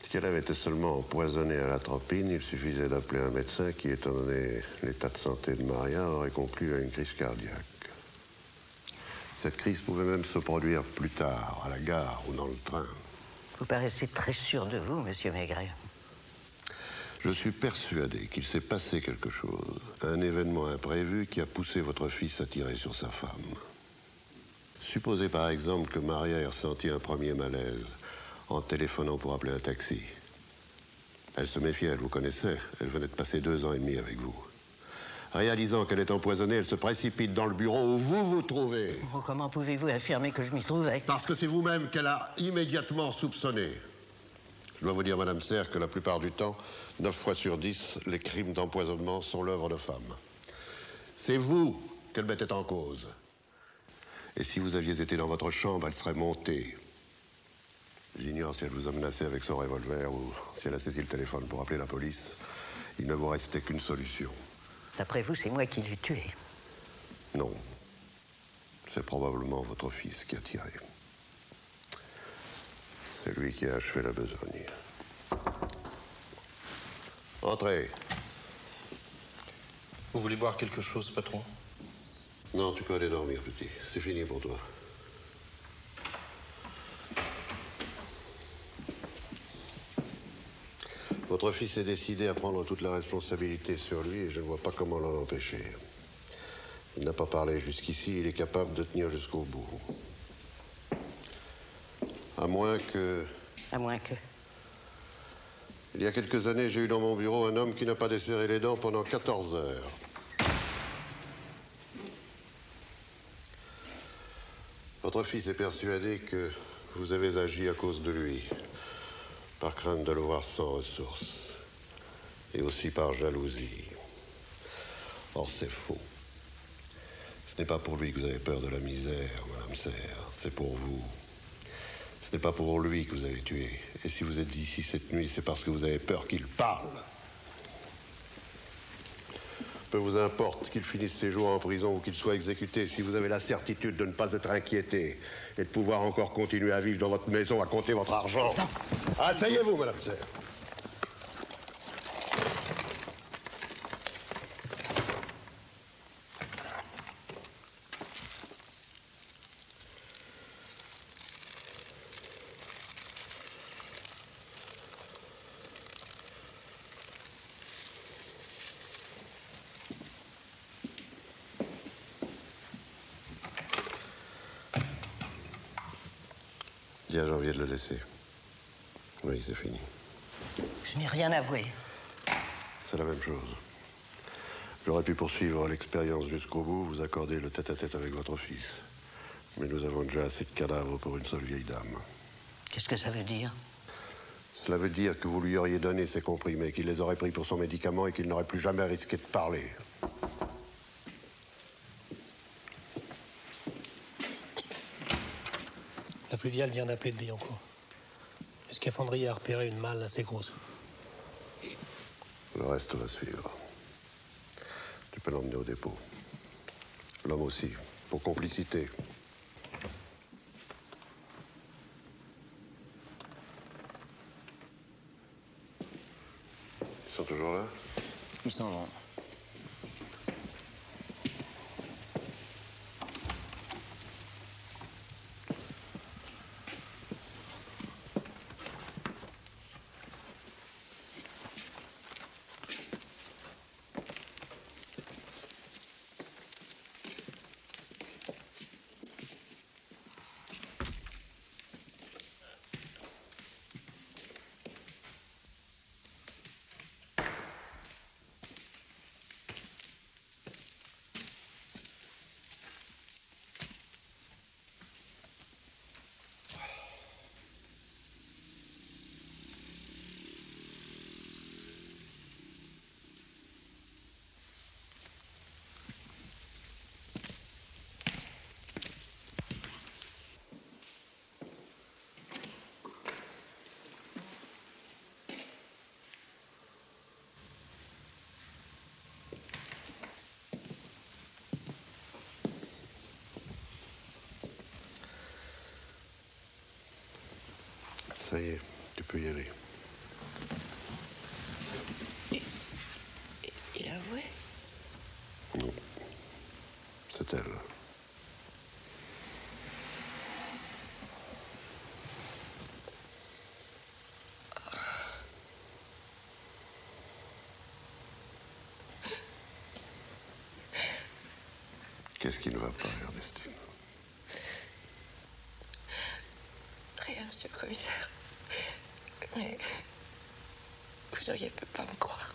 Si elle avait été seulement empoisonnée à l'atropine, il suffisait d'appeler un médecin qui, étant donné l'état de santé de Maria, aurait conclu à une crise cardiaque. Cette crise pouvait même se produire plus tard, à la gare ou dans le train. Vous paraissez très sûr de vous, monsieur Maigret. Je suis persuadé qu'il s'est passé quelque chose, un événement imprévu qui a poussé votre fils à tirer sur sa femme. Supposez par exemple que Maria ait ressenti un premier malaise en téléphonant pour appeler un taxi. Elle se méfiait, elle vous connaissait. Elle venait de passer 2 ans et demi avec vous. Réalisant qu'elle est empoisonnée, elle se précipite dans le bureau où vous vous trouvez. Oh, comment pouvez-vous affirmer que je m'y trouvais? Parce que c'est vous-même qu'elle a immédiatement soupçonné. Je dois vous dire, Madame Serre, que la plupart du temps, 9 fois sur 10, les crimes d'empoisonnement sont l'œuvre de femmes. C'est vous qu'elle mettait en cause. Et si vous aviez été dans votre chambre, elle serait montée. J'ignore si elle vous a menacé avec son revolver ou si elle a saisi le téléphone pour appeler la police. Il ne vous restait qu'une solution. D'après vous, c'est moi qui l'ai tué. Non. C'est probablement votre fils qui a tiré. C'est lui qui a achevé la besogne. Entrez. Vous voulez boire quelque chose, patron? Non, tu peux aller dormir, petit. C'est fini pour toi. Votre fils est décidé à prendre toute la responsabilité sur lui et je ne vois pas comment l'en empêcher. Il n'a pas parlé jusqu'ici, il est capable de tenir jusqu'au bout. À moins que... À moins que... Il y a quelques années, j'ai eu dans mon bureau un homme qui n'a pas desserré les dents pendant 14 heures. Votre fils est persuadé que vous avez agi à cause de lui, par crainte de le voir sans ressources, et aussi par jalousie. Or, c'est faux. Ce n'est pas pour lui que vous avez peur de la misère, Madame Serre, c'est pour vous. Ce n'est pas pour lui que vous avez tué. Et si vous êtes ici cette nuit, c'est parce que vous avez peur qu'il parle. Peu vous importe qu'il finisse ses jours en prison ou qu'il soit exécuté, si vous avez la certitude de ne pas être inquiété et de pouvoir encore continuer à vivre dans votre maison, à compter votre argent. Asseyez-vous, Madame Serre. Dis à Janvier de le laisser. Oui, c'est fini. Je n'ai rien avoué. C'est la même chose. J'aurais pu poursuivre l'expérience jusqu'au bout, vous accorder le tête-à-tête avec votre fils. Mais nous avons déjà assez de cadavres pour une seule vieille dame. Qu'est-ce que ça veut dire? Cela veut dire que vous lui auriez donné ces comprimés, qu'il les aurait pris pour son médicament et qu'il n'aurait plus jamais risqué de parler. La fluviale vient d'appeler de Billancourt. Est-ce qu'Effandrier a repéré une malle assez grosse? Le reste va suivre. Tu peux l'emmener au dépôt. L'homme aussi, pour complicité. Ils sont toujours là? Ils s'en vont. Ça y est, tu peux y aller. Il a avoué? Non. C'est elle. Qu'est-ce qui ne va pas, Ernestine? Rien, monsieur le commissaire. Mais vous auriez pu pas me croire.